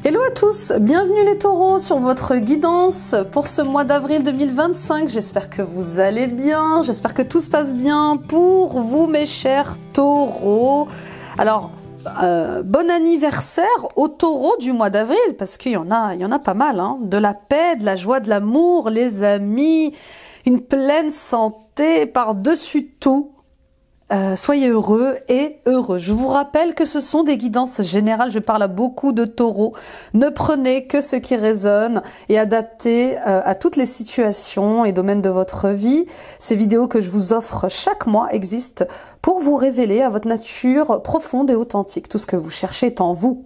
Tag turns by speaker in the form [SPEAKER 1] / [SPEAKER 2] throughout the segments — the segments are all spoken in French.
[SPEAKER 1] Hello à tous, bienvenue les taureaux sur votre guidance pour ce mois d'avril 2025. J'espère que vous allez bien, j'espère que tout se passe bien pour vous mes chers taureaux. Alors, bon anniversaire aux taureaux du mois d'avril, parce qu'il y en a pas mal, hein. De la paix, de la joie, de l'amour, les amis, une pleine santé par-dessus tout. Soyez heureux et heureux. Je vous rappelle que ce sont des guidances générales. Je parle à beaucoup de taureaux. Ne prenez que ce qui résonne et adaptez à toutes les situations et domaines de votre vie. Ces vidéos que je vous offre chaque mois existent pour vous révéler à votre nature profonde et authentique. Tout ce que vous cherchez est en vous.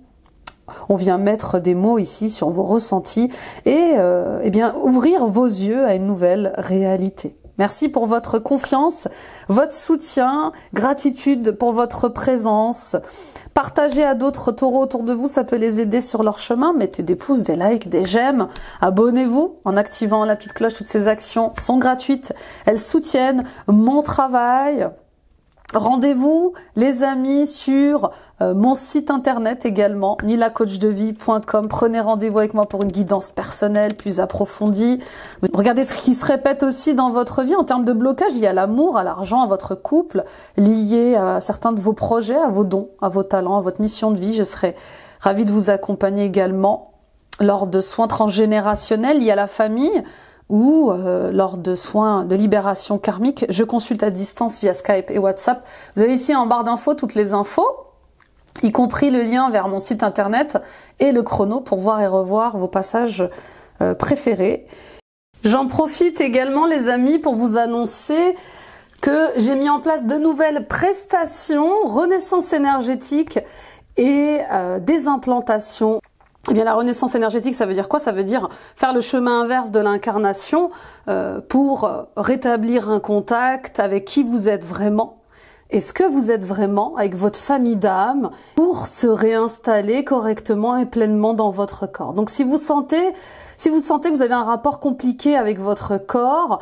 [SPEAKER 1] On vient mettre des mots ici sur vos ressentis et eh bien ouvrir vos yeux à une nouvelle réalité. Merci pour votre confiance, votre soutien, gratitude pour votre présence. Partagez à d'autres taureaux autour de vous, ça peut les aider sur leur chemin. Mettez des pouces, des likes, des j'aime. Abonnez-vous en activant la petite cloche. Toutes ces actions sont gratuites. Elles soutiennent mon travail. Rendez-vous les amis sur mon site internet également, nilacoachdevie.com. Prenez rendez-vous avec moi pour une guidance personnelle plus approfondie. Regardez ce qui se répète aussi dans votre vie en termes de blocage. Il y a l'amour, à l'argent, à votre couple, lié à certains de vos projets, à vos dons, à vos talents, à votre mission de vie. Je serai ravie de vous accompagner également lors de soins transgénérationnels liés à la famille, ou lors de soins de libération karmique. Je consulte à distance via Skype et WhatsApp. Vous avez ici en barre d'infos toutes les infos, y compris le lien vers mon site internet et le chrono pour voir et revoir vos passages préférés. J'en profite également les amis pour vous annoncer que j'ai mis en place de nouvelles prestations, renaissance énergétique et des implantations. Eh bien, la renaissance énergétique, ça veut dire quoi? Ça veut dire faire le chemin inverse de l'incarnation pour rétablir un contact avec qui vous êtes vraiment et ce que vous êtes vraiment avec votre famille d'âme pour se réinstaller correctement et pleinement dans votre corps. Donc, si vous sentez que vous avez un rapport compliqué avec votre corps,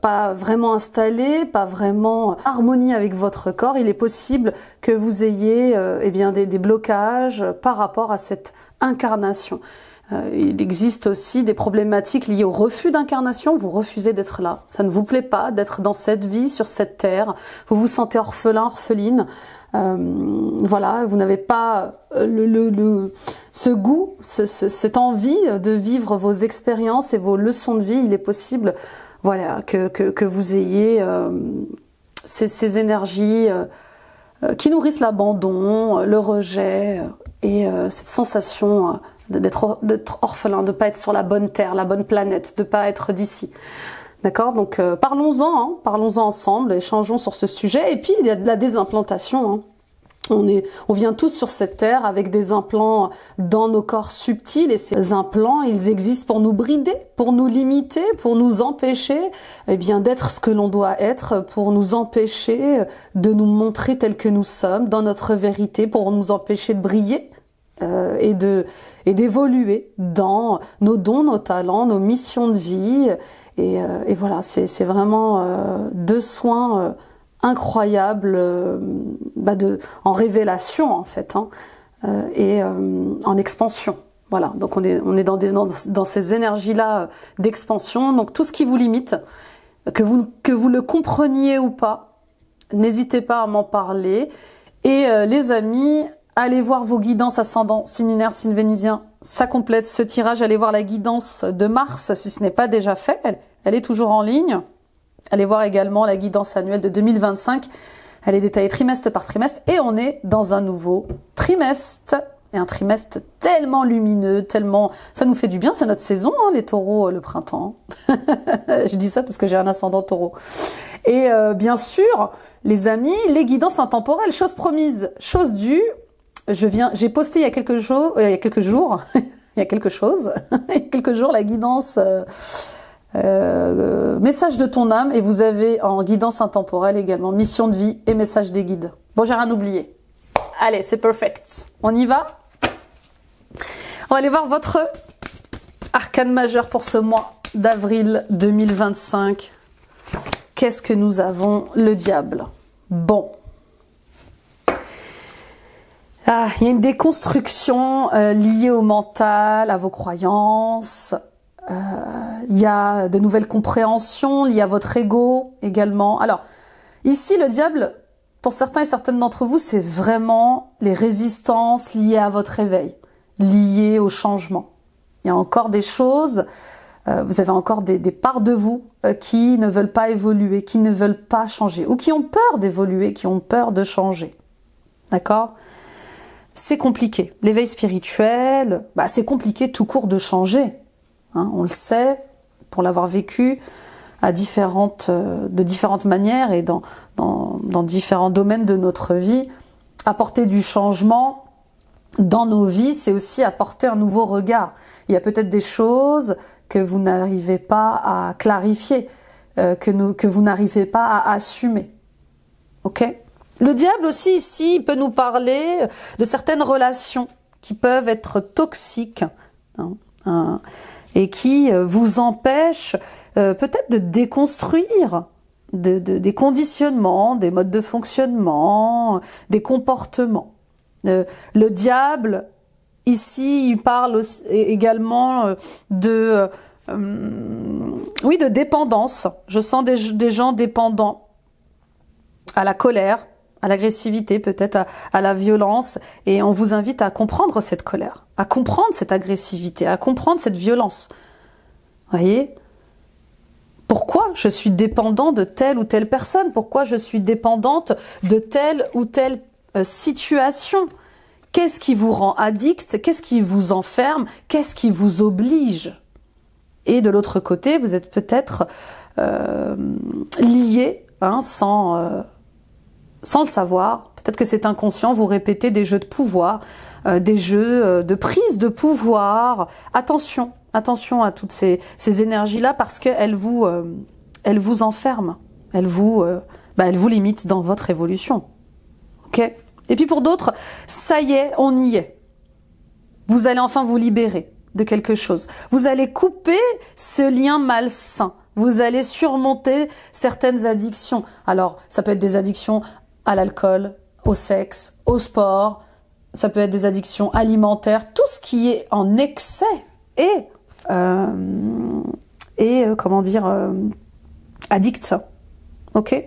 [SPEAKER 1] pas vraiment installé, pas vraiment harmonie avec votre corps, il est possible que vous ayez eh bien des blocages par rapport à cette incarnation. Il existe aussi des problématiques liées au refus d'incarnation. Vous refusez d'être là. Ça ne vous plaît pas d'être dans cette vie, sur cette terre. Vous vous sentez orphelin, orpheline. Voilà, vous n'avez pas ce goût, cette envie de vivre vos expériences et vos leçons de vie. Il est possible, voilà, que vous ayez ces énergies qui nourrissent l'abandon, le rejet et cette sensation d'être orphelin, de ne pas être sur la bonne terre, la bonne planète, de ne pas être d'ici. D'accord? Donc parlons-en, hein, parlons-en ensemble, échangeons sur ce sujet. Et puis il y a de la désimplantation. Hein. On vient tous sur cette terre avec des implants dans nos corps subtils et ces implants, ils existent pour nous brider, pour nous limiter, pour nous empêcher eh bien d'être ce que l'on doit être, pour nous empêcher de nous montrer tels que nous sommes dans notre vérité, pour nous empêcher de briller et d'évoluer dans nos dons, nos talents, nos missions de vie. Et voilà, c'est vraiment deux soins incroyable en révélation en fait hein, et en expansion. Voilà, donc on est dans ces énergies-là d'expansion. Donc tout ce qui vous limite, que vous le compreniez ou pas, n'hésitez pas à m'en parler. Et les amis, allez voir vos guidances ascendant, signe lunaire, signe vénusien. Ça complète ce tirage. Allez voir la guidance de Mars si ce n'est pas déjà fait. Elle est toujours en ligne. Allez voir également la guidance annuelle de 2025. Elle est détaillée trimestre par trimestre et on est dans un nouveau trimestre. Et un trimestre tellement lumineux, tellement... Ça nous fait du bien, c'est notre saison, hein, les taureaux, le printemps. Je dis ça parce que j'ai un ascendant taureau. Et bien sûr, les amis, les guidances intemporelles, chose promise, chose due. J'ai posté il y a quelques jours, la guidance... message de ton âme et vous avez en guidance intemporelle également mission de vie et message des guides. Bon, j'ai rien oublié. Allez, c'est perfect. On y va? On va aller voir votre arcane majeur pour ce mois d'avril 2025. Qu'est-ce que nous avons? Le diable. Bon. Ah, il y a une déconstruction liée au mental, à vos croyances. Il y a de nouvelles compréhensions liées à votre ego également. Alors, ici, le diable, pour certains et certaines d'entre vous, c'est vraiment les résistances liées à votre éveil, liées au changement. Il y a encore des choses, vous avez encore des parts de vous qui ne veulent pas évoluer, qui ne veulent pas changer, ou qui ont peur d'évoluer, qui ont peur de changer. D'accord ? C'est compliqué. L'éveil spirituel, c'est compliqué tout court de changer. Hein, on le sait, pour l'avoir vécu de différentes manières et dans différents domaines de notre vie. Apporter du changement dans nos vies, c'est aussi apporter un nouveau regard. Il y a peut-être des choses que vous n'arrivez pas à clarifier, que vous n'arrivez pas à assumer. Ok ? Le diable aussi ici, il peut nous parler de certaines relations qui peuvent être toxiques, hein, et qui vous empêchent peut-être de déconstruire des conditionnements, des modes de fonctionnement, des comportements. Le diable, ici, il parle aussi, également de dépendance. Je sens des gens dépendants à la colère, à l'agressivité, peut-être à la violence, et on vous invite à comprendre cette colère, à comprendre cette agressivité, à comprendre cette violence. Voyez ? Pourquoi je suis dépendant de telle ou telle personne? Pourquoi je suis dépendante de telle ou telle situation? Qu'est-ce qui vous rend addict? Qu'est-ce qui vous enferme? Qu'est-ce qui vous oblige? Et de l'autre côté, vous êtes peut-être lié, hein, sans le savoir. Peut-être que c'est inconscient, vous répétez des jeux de pouvoir, des jeux de prise de pouvoir. Attention à toutes ces énergies-là, parce qu'elles vous enferment, elles vous limitent dans votre évolution. Ok ? Et puis pour d'autres, ça y est, on y est. Vous allez enfin vous libérer de quelque chose. Vous allez couper ce lien malsain. Vous allez surmonter certaines addictions. Alors, ça peut être des addictions à l'alcool, au sexe, au sport. Ça peut être des addictions alimentaires. Tout ce qui est en excès est addict. Ok ?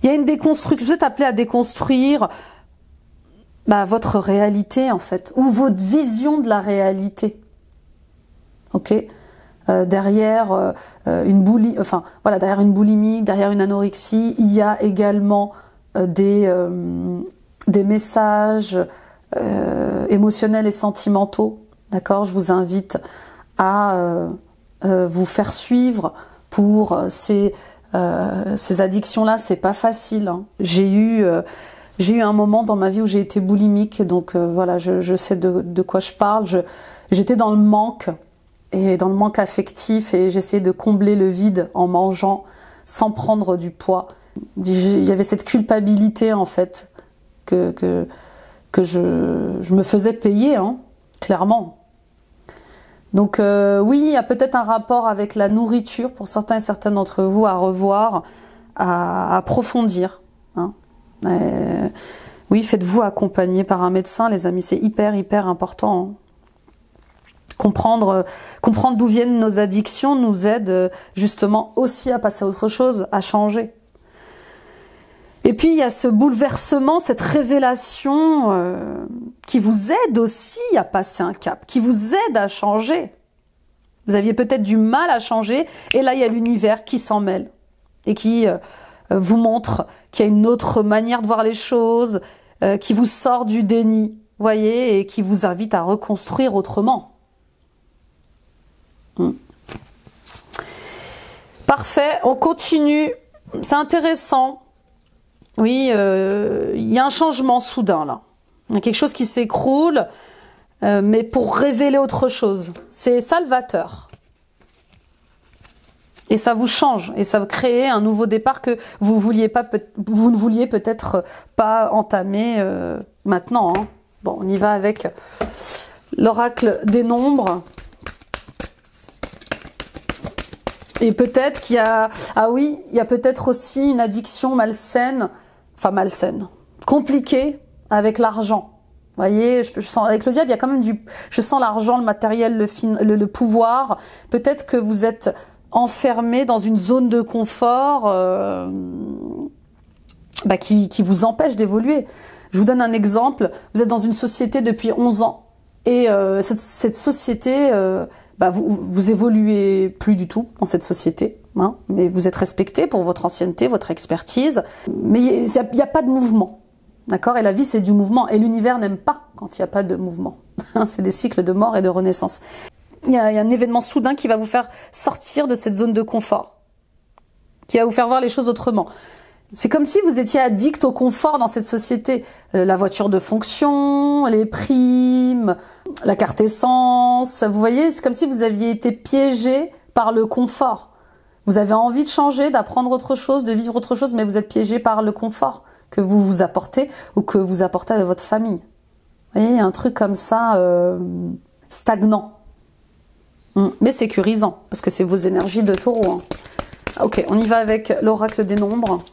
[SPEAKER 1] Il y a une déconstruction. Vous êtes appelé à déconstruire votre réalité, en fait, ou votre vision de la réalité. Ok ? Derrière une boulimie, derrière une anorexie, il y a également des messages émotionnels et sentimentaux. D'accord ? Je vous invite à vous faire suivre pour ces addictions-là. C'est pas facile, hein. J'ai eu un moment dans ma vie où j'ai été boulimique, donc voilà, je sais de quoi je parle. J'étais dans le manque, et dans le manque affectif, et j'essayais de combler le vide en mangeant sans prendre du poids. Il y avait cette culpabilité, en fait, que je me faisais payer, hein, clairement. Donc oui, il y a peut-être un rapport avec la nourriture pour certains et certaines d'entre vous à revoir, à approfondir, hein. Oui, faites-vous accompagner par un médecin, les amis, c'est hyper important, hein. Comprendre d'où viennent nos addictions nous aide justement aussi à passer à autre chose, à changer. Et puis il y a ce bouleversement, cette révélation qui vous aide aussi à passer un cap, qui vous aide à changer. Vous aviez peut-être du mal à changer, et là il y a l'univers qui s'en mêle et qui vous montre qu'il y a une autre manière de voir les choses, qui vous sort du déni, voyez, et qui vous invite à reconstruire autrement. Parfait, on continue. C'est intéressant. Oui, il y a un changement soudain là. Il y a quelque chose qui s'écroule, mais pour révéler autre chose. C'est salvateur. Et ça vous change, et ça va créer un nouveau départ que vous ne vouliez peut-être pas entamer maintenant, hein. Bon, on y va avec l'oracle des nombres. Et peut-être qu'il y a... Ah oui, il y a peut-être aussi une addiction malsaine, compliquée avec l'argent. voyez, je sens, avec le diable, il y a quand même je sens l'argent, le matériel, le pouvoir. Peut-être que vous êtes enfermé dans une zone de confort qui vous empêche d'évoluer. Je vous donne un exemple. Vous êtes dans une société depuis 11 ans et cette société, vous évoluez plus du tout dans cette société, hein, mais vous êtes respecté pour votre ancienneté, votre expertise, mais il n'y a pas de mouvement. D'accord? Et la vie, c'est du mouvement. Et l'univers n'aime pas quand il n'y a pas de mouvement. C'est des cycles de mort et de renaissance. Il y a un événement soudain qui va vous faire sortir de cette zone de confort, qui va vous faire voir les choses autrement. C'est comme si vous étiez addict au confort dans cette société. La voiture de fonction, les primes, la carte essence. Vous voyez, c'est comme si vous aviez été piégé par le confort. Vous avez envie de changer, d'apprendre autre chose, de vivre autre chose, mais vous êtes piégé par le confort que vous vous apportez ou que vous apportez à votre famille. Vous voyez, il y a un truc comme ça, stagnant, mais sécurisant, parce que c'est vos énergies de taureau. Hein. Ok, on y va avec l'oracle des nombres.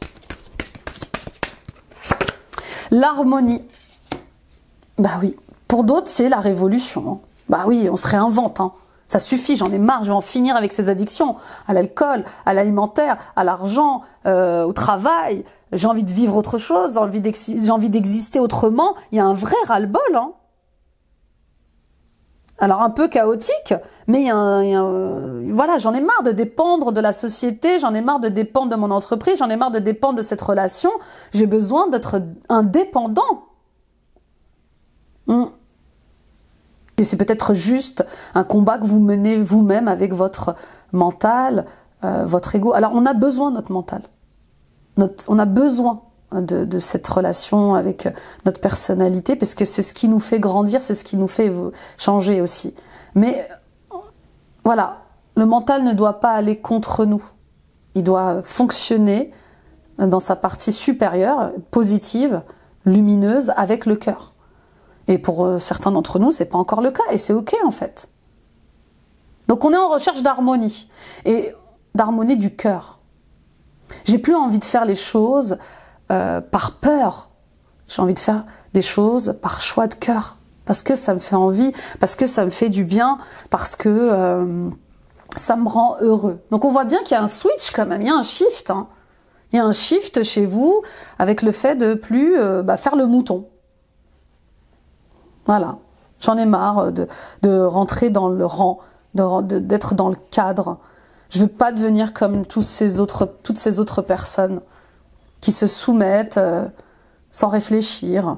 [SPEAKER 1] L'harmonie. Bah oui, pour d'autres, c'est la révolution. Hein. Bah oui, on se réinvente. Hein. Ça suffit, j'en ai marre, je vais en finir avec ces addictions, à l'alcool, à l'alimentaire, à l'argent, au travail. J'ai envie de vivre autre chose, j'ai envie d'exister autrement. Il y a un vrai ras-le-bol. Hein. Alors un peu chaotique, mais voilà, j'en ai marre de dépendre de la société, j'en ai marre de dépendre de mon entreprise, j'en ai marre de dépendre de cette relation. J'ai besoin d'être indépendant. Et c'est peut-être juste un combat que vous menez vous-même avec votre mental, votre ego. Alors on a besoin de notre mental. On a besoin de cette relation avec notre personnalité, parce que c'est ce qui nous fait grandir, c'est ce qui nous fait changer aussi. Mais voilà, le mental ne doit pas aller contre nous. Il doit fonctionner dans sa partie supérieure, positive, lumineuse, avec le cœur. Et pour certains d'entre nous, c'est pas encore le cas, et c'est ok en fait. Donc on est en recherche d'harmonie, et d'harmonie du cœur. J'ai plus envie de faire les choses par peur. J'ai envie de faire des choses par choix de cœur, parce que ça me fait envie, parce que ça me fait du bien, parce que ça me rend heureux. Donc on voit bien qu'il y a un switch quand même, il y a un shift. Hein. Il y a un shift chez vous avec le fait de plus faire le mouton. Voilà, j'en ai marre de rentrer dans le rang, d'être dans le cadre. Je veux pas devenir comme toutes ces autres personnes qui se soumettent sans réfléchir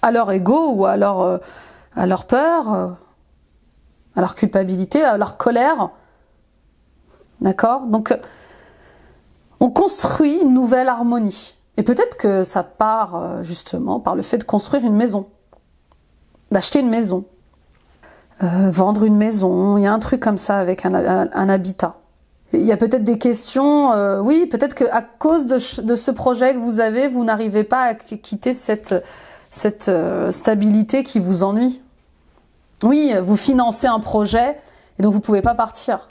[SPEAKER 1] à leur ego ou à leur peur, à leur culpabilité, à leur colère. D'accord? Donc, on construit une nouvelle harmonie. Et peut-être que ça part justement par le fait de construire une maison, d'acheter une maison, vendre une maison. Il y a un truc comme ça avec un habitat. Il y a peut-être des questions, oui, peut-être qu'à cause de ce projet que vous avez, vous n'arrivez pas à quitter cette stabilité qui vous ennuie. Oui, vous financez un projet et donc vous ne pouvez pas partir.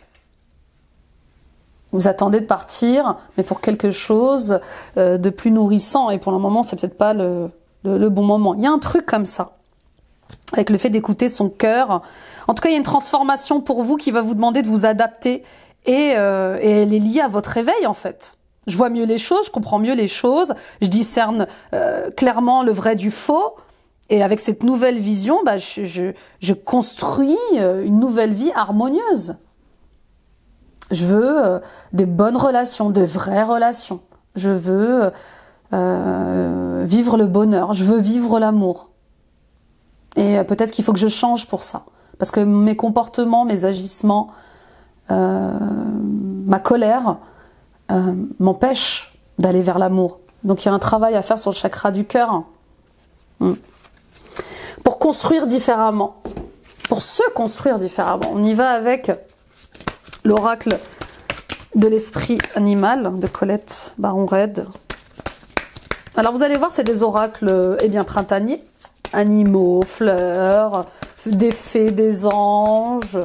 [SPEAKER 1] Vous attendez de partir, mais pour quelque chose de plus nourrissant. Et pour le moment, c'est peut-être pas le bon moment. Il y a un truc comme ça, avec le fait d'écouter son cœur. En tout cas, il y a une transformation pour vous qui va vous demander de vous adapter. Et elle est liée à votre réveil, en fait. Je vois mieux les choses, je comprends mieux les choses, je discerne clairement le vrai du faux. Et avec cette nouvelle vision, je construis une nouvelle vie harmonieuse. Je veux des bonnes relations, de vraies relations. Je veux vivre le bonheur, je veux vivre l'amour. Et peut-être qu'il faut que je change pour ça. Parce que mes comportements, mes agissements, ma colère m'empêchent d'aller vers l'amour. Donc il y a un travail à faire sur le chakra du cœur. Pour construire différemment. Pour se construire différemment. On y va avec l'oracle de l'esprit animal de Colette Baron-Red. Alors vous allez voir, c'est des oracles printaniers. Animaux, fleurs, des fées, des anges.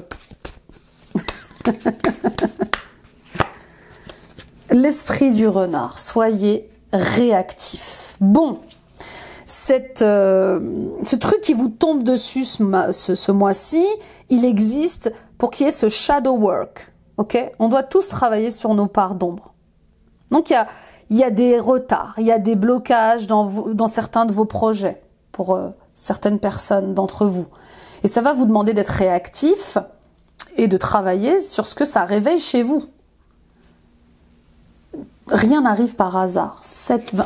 [SPEAKER 1] L'esprit du renard. Soyez réactif. Bon, ce truc qui vous tombe dessus ce mois-ci, il existe pour qu'il y ait ce shadow work. Ok? On doit tous travailler sur nos parts d'ombre. Donc il y a des retards, il y a des blocages dans certains de vos projets pour certaines personnes d'entre vous. Et ça va vous demander d'être réactif et de travailler sur ce que ça réveille chez vous. Rien n'arrive par hasard.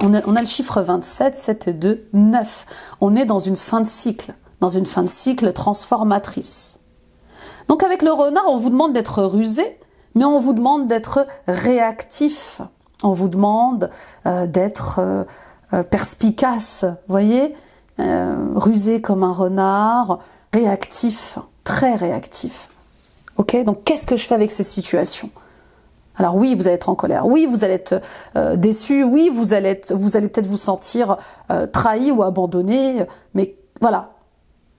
[SPEAKER 1] On a le chiffre 27, 7 et 2, 9. On est dans une fin de cycle transformatrice. Donc avec le renard, on vous demande d'être rusé, mais on vous demande d'être réactif. On vous demande d'être perspicace, voyez, rusé comme un renard, réactif, très réactif. Ok, donc qu'est-ce que je fais avec ces situations? Alors oui, vous allez être en colère, oui, vous allez être déçu, oui, vous allez peut-être vous sentir trahi ou abandonné, mais voilà,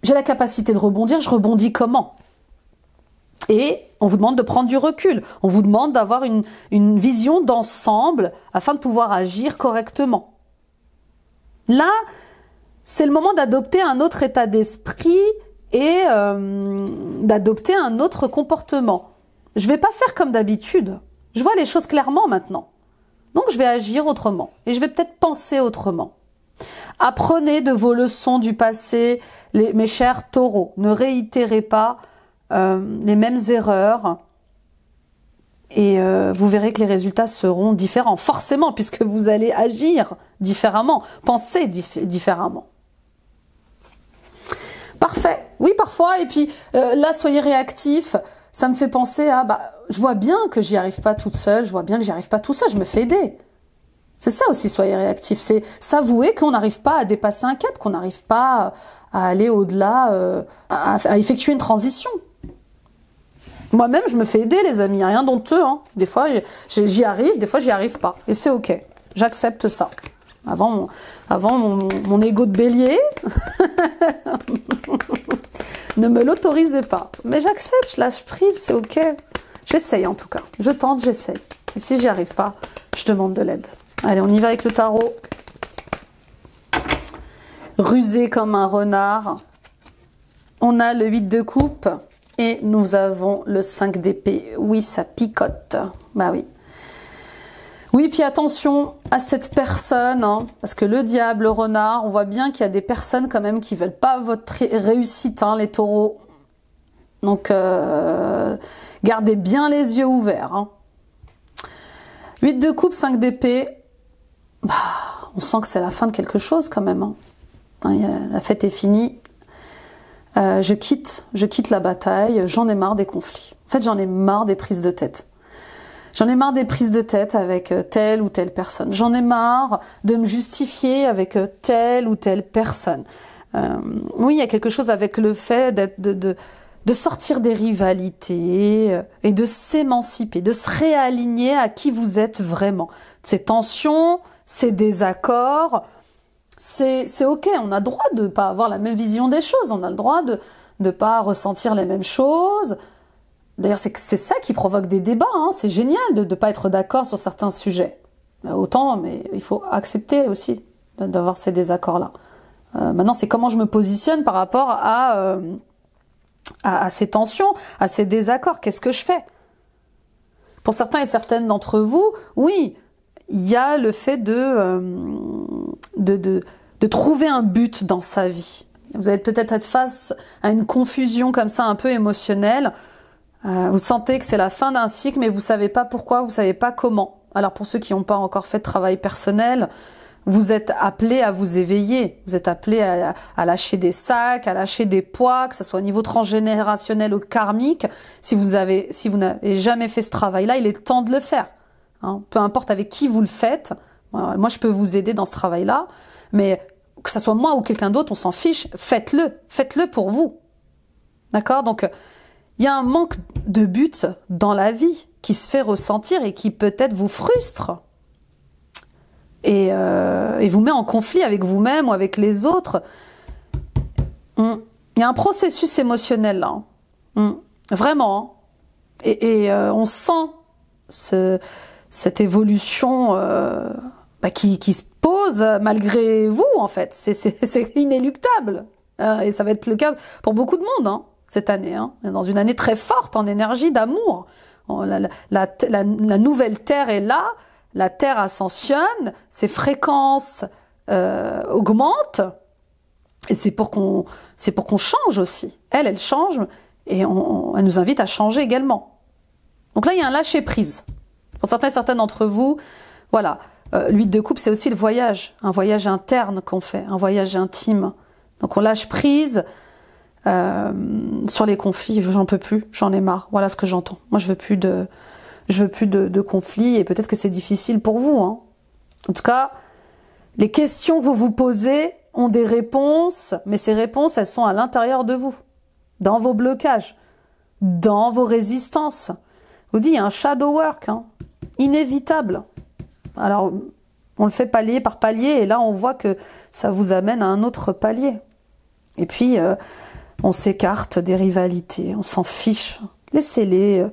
[SPEAKER 1] j'ai la capacité de rebondir, je rebondis comment? Et on vous demande de prendre du recul, on vous demande d'avoir une vision d'ensemble afin de pouvoir agir correctement. Là, c'est le moment d'adopter un autre état d'esprit et d'adopter un autre comportement. Je ne vais pas faire comme d'habitude. Je vois les choses clairement maintenant. Donc je vais agir autrement. Et je vais peut-être penser autrement. Apprenez de vos leçons du passé, mes chers taureaux. Ne réitérez pas les mêmes erreurs. Et vous verrez que les résultats seront différents. Forcément, puisque vous allez agir différemment. Penser différemment. Parfait. Oui, parfois. Et puis là, soyez réactifs. Ça me fait penser à, je vois bien que j'y arrive pas toute seule, je vois bien que j'y arrive pas tout seul, je me fais aider. C'est ça aussi, soyez réactifs. C'est s'avouer qu'on n'arrive pas à dépasser un cap, qu'on n'arrive pas à aller au-delà, à effectuer une transition. Moi-même, je me fais aider, les amis, rien d'honteux. Hein. Des fois, j'y arrive, des fois, j'y arrive pas. Et c'est ok. J'accepte ça. Avant mon ego de bélier ne me l'autorisait pas. Mais j'accepte, je lâche prise, c'est ok. J'essaye en tout cas. Je tente, j'essaye. Et si j'y arrive pas, je demande de l'aide. Allez, on y va avec le tarot. Rusé comme un renard. On a le 8 de coupe et nous avons le 5 d'épée. Oui, ça picote. Bah oui. Oui, puis attention à cette personne, hein, parce que le diable, le renard, on voit bien qu'il y a des personnes quand même qui veulent pas votre réussite, hein, les taureaux. Donc, gardez bien les yeux ouverts. Hein. 8 de coupe, 5 d'épée. On sent que c'est la fin de quelque chose quand même. Hein. La fête est finie. Je quitte la bataille. J'en ai marre des conflits. En fait, j'en ai marre des prises de tête. J'en ai marre des prises de tête avec telle ou telle personne. J'en ai marre de me justifier avec telle ou telle personne. Oui, il y a quelque chose avec le fait de sortir des rivalités et de s'émanciper, de se réaligner à qui vous êtes vraiment. Ces tensions, ces désaccords, c'est ok. On a le droit de pas avoir la même vision des choses. On a le droit de pas ressentir les mêmes choses. D'ailleurs, c'est ça qui provoque des débats. Hein. C'est génial de ne pas être d'accord sur certains sujets. Autant, mais il faut accepter aussi d'avoir ces désaccords-là. Maintenant, c'est comment je me positionne par rapport à ces tensions, à ces désaccords. Qu'est-ce que je fais? Pour certains et certaines d'entre vous, oui, il y a le fait de trouver un but dans sa vie. Vous allez peut-être être face à une confusion comme ça, un peu émotionnelle. Vous sentez que c'est la fin d'un cycle, mais vous savez pas pourquoi, vous savez pas comment. Alors pour ceux qui n'ont pas encore fait de travail personnel, vous êtes appelés à vous éveiller. Vous êtes appelés à lâcher des sacs, à lâcher des poids, que ce soit au niveau transgénérationnel ou karmique. Si vous n'avez jamais fait ce travail-là, il est temps de le faire. Hein, peu importe avec qui vous le faites. Moi, je peux vous aider dans ce travail-là, mais que ce soit moi ou quelqu'un d'autre, on s'en fiche. Faites-le pour vous. D'accord? Donc il y a un manque de but dans la vie qui se fait ressentir et qui peut-être vous frustre et vous met en conflit avec vous-même ou avec les autres. Il y a un processus émotionnel là. Vraiment. Et on sent cette évolution qui se pose choses malgré vous, en fait. C'est inéluctable. Et ça va être le cas pour beaucoup de monde, hein, cette année. Hein. On est dans une année très forte en énergie d'amour. La nouvelle Terre est là, la Terre ascensionne, ses fréquences augmentent, et c'est pour qu'on change aussi. Elle change, et elle nous invite à changer également. Donc là, il y a un lâcher-prise. Pour certains et certaines d'entre vous, voilà, l'huile de coupe, c'est aussi le voyage, un voyage interne qu'on fait, un voyage intime. Donc on lâche prise sur les conflits, j'en peux plus, j'en ai marre, voilà ce que j'entends. Moi, je veux plus de conflits, et peut-être que c'est difficile pour vous, hein. En tout cas, les questions que vous vous posez ont des réponses, mais ces réponses, elles sont à l'intérieur de vous, dans vos blocages, dans vos résistances. Je vous dis, il y a un shadow work, hein, inévitable. Alors, on le fait palier par palier, et là, on voit que ça vous amène à un autre palier. Et puis, on s'écarte des rivalités, on s'en fiche. Laissez-les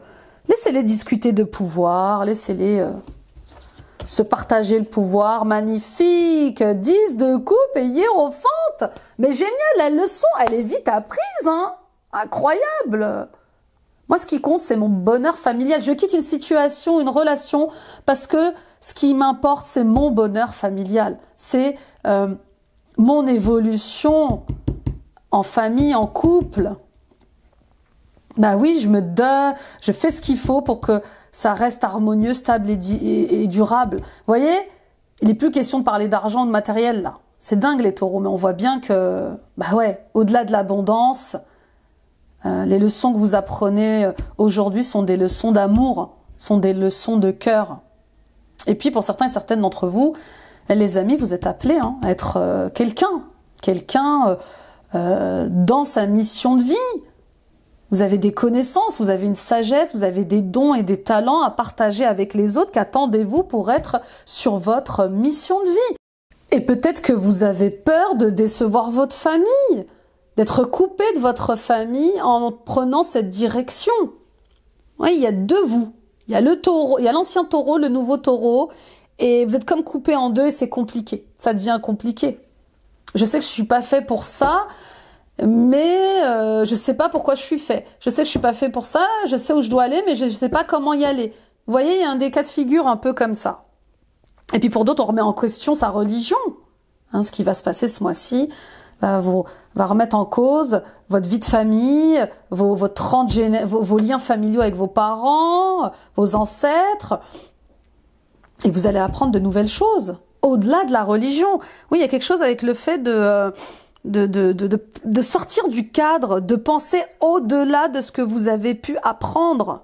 [SPEAKER 1] discuter de pouvoir, laissez-les se partager le pouvoir. Magnifique, 10 de coupe et hiérophante. Mais génial, la leçon, elle est vite apprise, hein. Incroyable. Moi, ce qui compte, c'est mon bonheur familial. Je quitte une situation, une relation, parce que ce qui m'importe, c'est mon bonheur familial. C'est mon évolution en famille, en couple. Bah oui, je fais ce qu'il faut pour que ça reste harmonieux, stable et durable. Vous voyez, il n'est plus question de parler d'argent, de matériel, là. C'est dingue, les taureaux, mais on voit bien que, bah ouais, au-delà de l'abondance, les leçons que vous apprenez aujourd'hui sont des leçons d'amour, sont des leçons de cœur. Et puis, pour certains et certaines d'entre vous, les amis, vous êtes appelés à être quelqu'un dans sa mission de vie. Vous avez des connaissances, vous avez une sagesse, vous avez des dons et des talents à partager avec les autres. Qu'attendez-vous pour être sur votre mission de vie? Et peut-être que vous avez peur de décevoir votre famille, d'être coupé de votre famille en prenant cette direction. Oui, il y a deux vous. Il y a le taureau, il y a l'ancien taureau, le nouveau taureau, et vous êtes comme coupé en deux et c'est compliqué. Ça devient compliqué. Je sais que je suis pas fait pour ça, mais je sais pas pourquoi je suis fait. Je sais que je suis pas fait pour ça, je sais où je dois aller, mais je sais pas comment y aller. Vous voyez, il y a un des cas de figure un peu comme ça. Et puis pour d'autres, on remet en question sa religion. Hein, ce qui va se passer ce mois-ci va remettre en cause votre vie de famille, vos liens familiaux avec vos parents, vos ancêtres. Et vous allez apprendre de nouvelles choses, au-delà de la religion. Oui, il y a quelque chose avec le fait de sortir du cadre, de penser au-delà de ce que vous avez pu apprendre.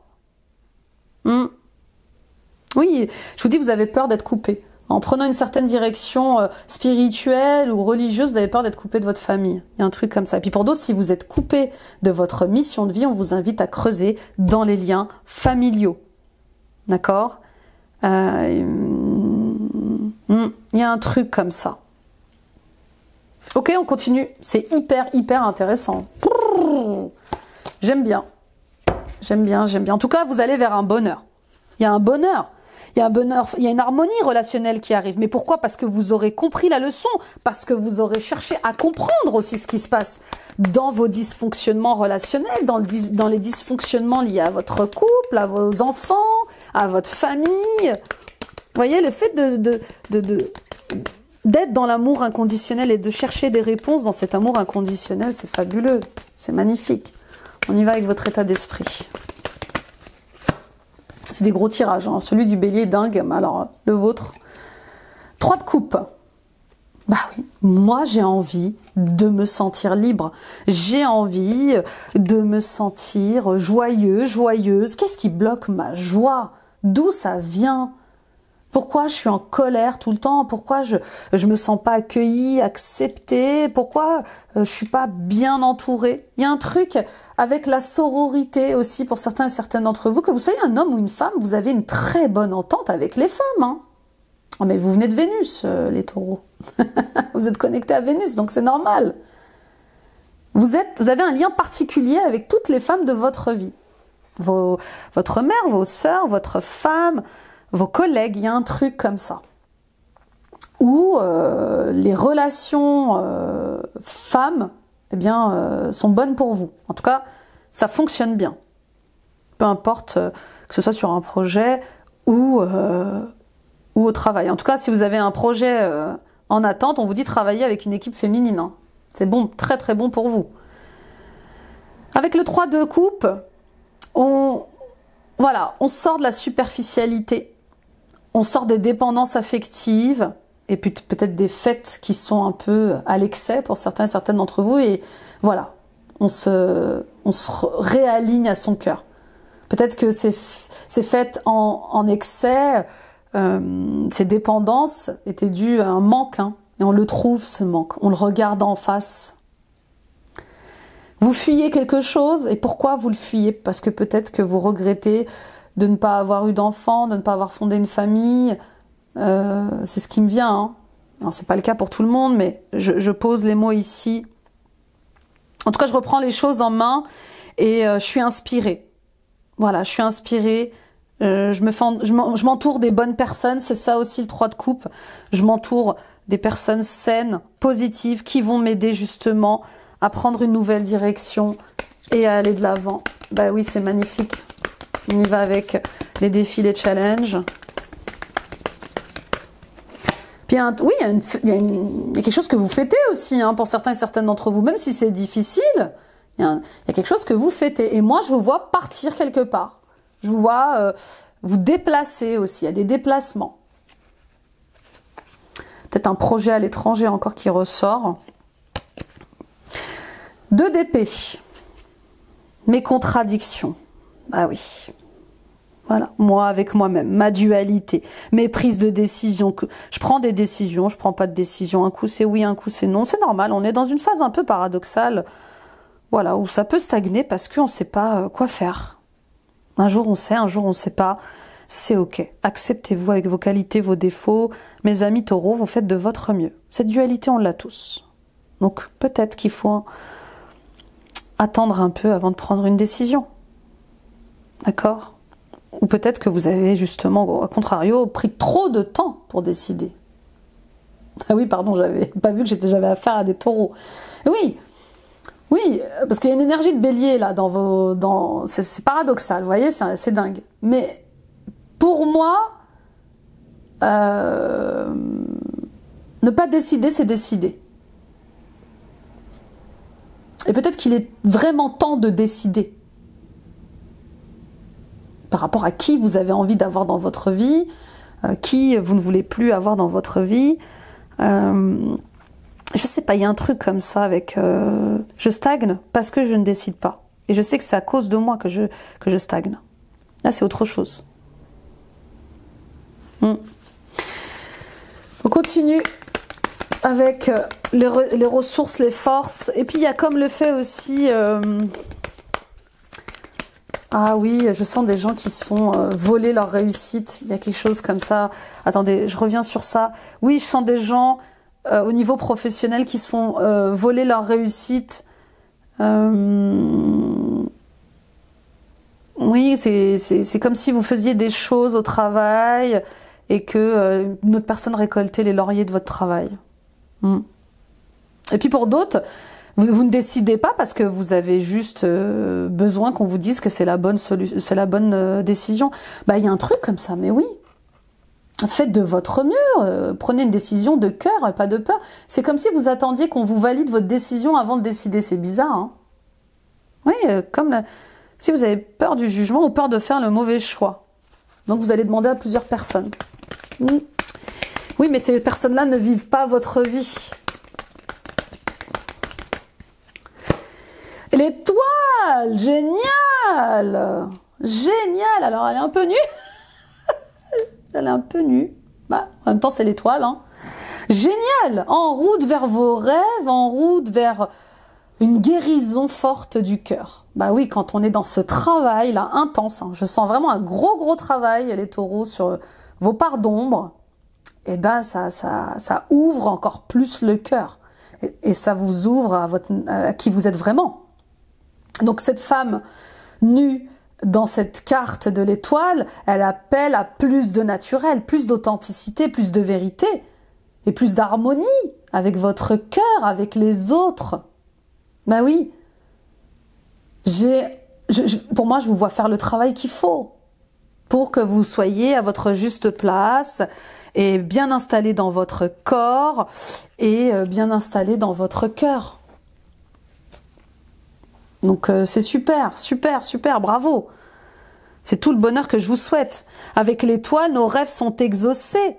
[SPEAKER 1] Oui, je vous dis, vous avez peur d'être coupé. En prenant une certaine direction spirituelle ou religieuse, vous avez peur d'être coupé de votre famille. Il y a un truc comme ça. Et puis pour d'autres, si vous êtes coupé de votre mission de vie, on vous invite à creuser dans les liens familiaux. D'accord ? Il y a un truc comme ça. Ok, on continue. C'est hyper intéressant. J'aime bien. En tout cas, vous allez vers un bonheur. Il y a un bonheur. Il y a une harmonie relationnelle qui arrive. Mais pourquoi? Parce que vous aurez compris la leçon. Parce que vous aurez cherché à comprendre aussi ce qui se passe dans vos dysfonctionnements relationnels, dans les dysfonctionnements liés à votre couple, à vos enfants, à votre famille. Vous voyez, le fait d'être dans l'amour inconditionnel et de chercher des réponses dans cet amour inconditionnel, c'est fabuleux. C'est magnifique. On y va avec votre état d'esprit. C'est des gros tirages, hein. Celui du bélier est dingue, mais alors le vôtre. 3 de coupe. Bah oui, moi j'ai envie de me sentir libre. J'ai envie de me sentir joyeuse. Qu'est-ce qui bloque ma joie? D'où ça vient? Pourquoi je suis en colère tout le temps? Pourquoi je me sens pas accueillie, acceptée? Pourquoi je suis pas bien entourée? Il y a un truc avec la sororité aussi pour certains et certaines d'entre vous, que vous soyez un homme ou une femme, vous avez une très bonne entente avec les femmes. Hein. Oh, mais vous venez de Vénus, les taureaux. Vous êtes connectés à Vénus, donc c'est normal. Vous avez un lien particulier avec toutes les femmes de votre vie. Votre mère, vos sœurs, votre femme, vos collègues, il y a un truc comme ça. Où où les relations femmes eh bien, sont bonnes pour vous. En tout cas, ça fonctionne bien. Peu importe que ce soit sur un projet ou au travail. En tout cas, si vous avez un projet en attente, on vous dit travailler avec une équipe féminine. Hein. C'est bon, très très bon pour vous. Avec le 3 de coupe, on sort de la superficialité, on sort des dépendances affectives, et puis peut-être des faits qui sont un peu à l'excès pour certains et certaines d'entre vous, et voilà, on se réaligne à son cœur. Peut-être que ces faits en excès, ces dépendances étaient dues à un manque, hein, et on le trouve ce manque, on le regarde en face. Vous fuyez quelque chose, et pourquoi vous le fuyez? Parce que peut-être que vous regrettez de ne pas avoir eu d'enfant, de ne pas avoir fondé une famille. C'est ce qui me vient. Hein. C'est pas le cas pour tout le monde, mais je pose les mots ici. En tout cas, je reprends les choses en main et je suis inspirée. Voilà, je suis inspirée. Je m'entoure des bonnes personnes. C'est ça aussi le 3 de coupe. Je m'entoure des personnes saines, positives, qui vont m'aider justement à prendre une nouvelle direction et à aller de l'avant. Bah oui, c'est magnifique. On y va avec les défis, les challenges. Puis oui, il y a quelque chose que vous fêtez aussi, hein, pour certains et certaines d'entre vous. Même si c'est difficile, il y a quelque chose que vous fêtez. Et moi, je vous vois partir quelque part. Je vous vois vous déplacer aussi. Il y a des déplacements. Peut-être un projet à l'étranger encore qui ressort. 2 d'épée. Mes contradictions. Ah oui. Voilà, moi avec moi-même, ma dualité, mes prises de décision. Je prends des décisions, je prends pas de décision. Un coup c'est oui, un coup c'est non. C'est normal, on est dans une phase un peu paradoxale. Voilà, où ça peut stagner parce qu'on ne sait pas quoi faire. Un jour on sait, un jour on ne sait pas. C'est ok. Acceptez-vous avec vos qualités, vos défauts. Mes amis taureaux, vous faites de votre mieux. Cette dualité, on l'a tous. Donc peut-être qu'il faut attendre un peu avant de prendre une décision. D'accord ? Ou peut-être que vous avez justement, à contrario, pris trop de temps pour décider. Ah oui, pardon, j'avais pas vu que j'avais affaire à des taureaux. Oui, parce qu'il y a une énergie de bélier là dans vos... c'est paradoxal, vous voyez, c'est dingue. Mais pour moi, ne pas décider, c'est décider. Et peut-être qu'il est vraiment temps de décider. Par rapport à qui vous avez envie d'avoir dans votre vie, qui vous ne voulez plus avoir dans votre vie. Je sais pas, il y a un truc comme ça avec... je stagne parce que je ne décide pas. Et je sais que c'est à cause de moi que je stagne. Là, c'est autre chose. On continue avec les ressources, les forces. Et puis, il y a comme le fait aussi... Ah oui, je sens des gens qui se font voler leur réussite. Il y a quelque chose comme ça. Attendez, je reviens sur ça. Oui, je sens des gens au niveau professionnel qui se font voler leur réussite. Oui, c'est comme si vous faisiez des choses au travail et que une autre personne récoltait les lauriers de votre travail. Et puis pour d'autres... Vous ne décidez pas parce que vous avez juste besoin qu'on vous dise que c'est la bonne décision. Bah, il y a un truc comme ça, mais oui. Faites de votre mieux. Prenez une décision de cœur et pas de peur. C'est comme si vous attendiez qu'on vous valide votre décision avant de décider. C'est bizarre, hein? Oui, si vous avez peur du jugement ou peur de faire le mauvais choix. Donc vous allez demander à plusieurs personnes. Oui, mais ces personnes-là ne vivent pas votre vie. L'étoile, génial, génial. Alors elle est un peu nue, elle est un peu nue. Bah, en même temps c'est l'étoile, hein. Génial, en route vers vos rêves, en route vers une guérison forte du cœur. Bah oui, quand on est dans ce travail là intense, hein, je sens vraiment un gros travail les taureaux sur vos parts d'ombre. Et ben ça ouvre encore plus le cœur et ça vous ouvre à qui vous êtes vraiment. Donc cette femme nue dans cette carte de l'étoile, elle appelle à plus de naturel, plus d'authenticité, plus de vérité. et plus d'harmonie avec votre cœur, avec les autres. Ben oui, pour moi, je vous vois faire le travail qu'il faut pour que vous soyez à votre juste place et bien installé dans votre corps et bien installé dans votre cœur. Donc c'est super, super, super, bravo. C'est tout le bonheur que je vous souhaite. Avec l'étoile, nos rêves sont exaucés.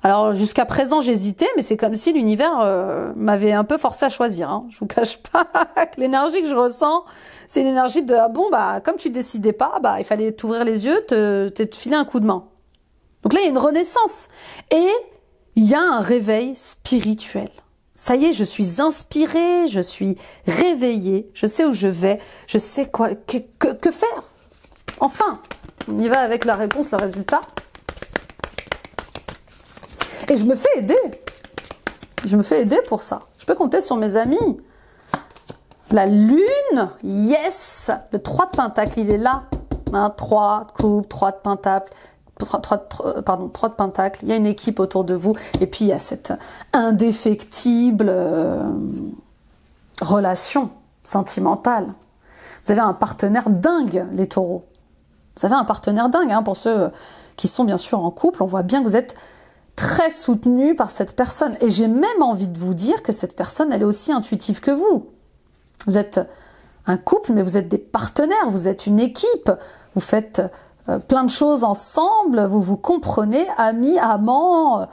[SPEAKER 1] Alors jusqu'à présent j'hésitais, mais c'est comme si l'univers m'avait un peu forcé à choisir. Hein. Je vous cache pas que l'énergie que je ressens, c'est une énergie de ah bon bah comme tu décidais pas, bah il fallait t'ouvrir les yeux, te filer un coup de main. Donc là il y a une renaissance et il y a un réveil spirituel. Ça y est, je suis inspirée, je suis réveillée, je sais où je vais, je sais quoi que faire. Enfin, on y va avec la réponse, le résultat. Et je me fais aider. Je me fais aider pour ça. Je peux compter sur mes amis. La lune, yes. Le 3 de pentacle, il est là. Hein, 3 de coupe, 3 de pentacle. 3 de pentacle. Il y a une équipe autour de vous. Et puis, il y a cette indéfectible relation sentimentale. Vous avez un partenaire dingue, les taureaux. Vous avez un partenaire dingue. Hein, pour ceux qui sont bien sûr en couple, on voit bien que vous êtes très soutenu par cette personne. Et j'ai même envie de vous dire que cette personne, elle est aussi intuitive que vous. Vous êtes un couple, mais vous êtes des partenaires, vous êtes une équipe, vous faites plein de choses ensemble, vous vous comprenez, amis, amants,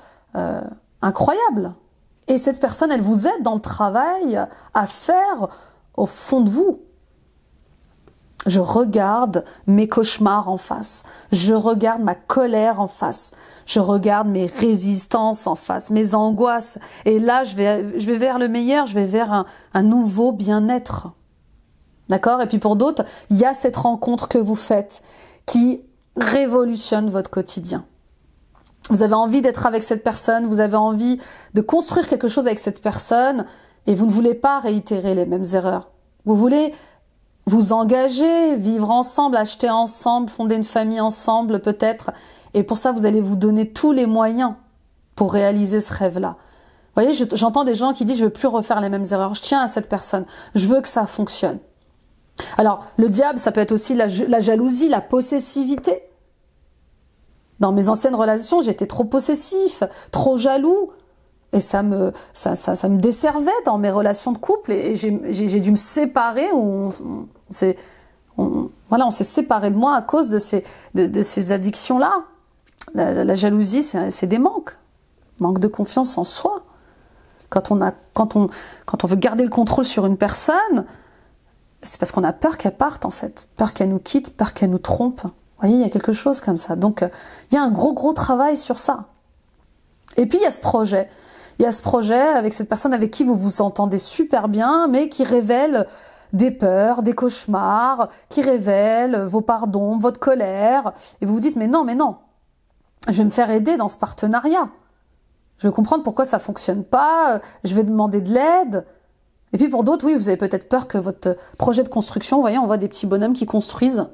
[SPEAKER 1] incroyable. Et cette personne, elle vous aide dans le travail à faire au fond de vous. Je regarde mes cauchemars en face. Je regarde ma colère en face. Je regarde mes résistances en face, mes angoisses. Et là, je vais vers le meilleur, je vais vers un nouveau bien-être. D'accord? Et puis pour d'autres, il y a cette rencontre que vous faites qui révolutionne votre quotidien. Vous avez envie d'être avec cette personne, vous avez envie de construire quelque chose avec cette personne et vous ne voulez pas réitérer les mêmes erreurs. Vous voulez vous engager, vivre ensemble, acheter ensemble, fonder une famille ensemble peut-être. Et pour ça, vous allez vous donner tous les moyens pour réaliser ce rêve-là. Vous voyez, j'entends des gens qui disent « je veux plus refaire les mêmes erreurs, je tiens à cette personne, je veux que ça fonctionne ». Alors, le diable, ça peut être aussi la jalousie, la possessivité. Dans mes anciennes relations, j'étais trop possessif, trop jaloux. Et ça me desservait dans mes relations de couple et j'ai dû me séparer ou on s'est séparé de moi à cause de ces addictions-là. La jalousie, c'est des manques. Manque de confiance en soi. Quand on veut garder le contrôle sur une personne, c'est parce qu'on a peur qu'elle parte en fait. Peur qu'elle nous quitte, peur qu'elle nous trompe. Vous voyez, il y a quelque chose comme ça. Donc, il y a un gros travail sur ça. Et puis, il y a ce projet. Il y a ce projet avec cette personne avec qui vous vous entendez super bien, mais qui révèle des peurs, des cauchemars, qui révèle vos parts d'ombre, votre colère. Et vous vous dites, mais non, je vais me faire aider dans ce partenariat. Je veux comprendre pourquoi ça fonctionne pas, je vais demander de l'aide. Et puis pour d'autres, oui, vous avez peut-être peur que votre projet de construction, vous voyez, on voit des petits bonhommes qui construisent.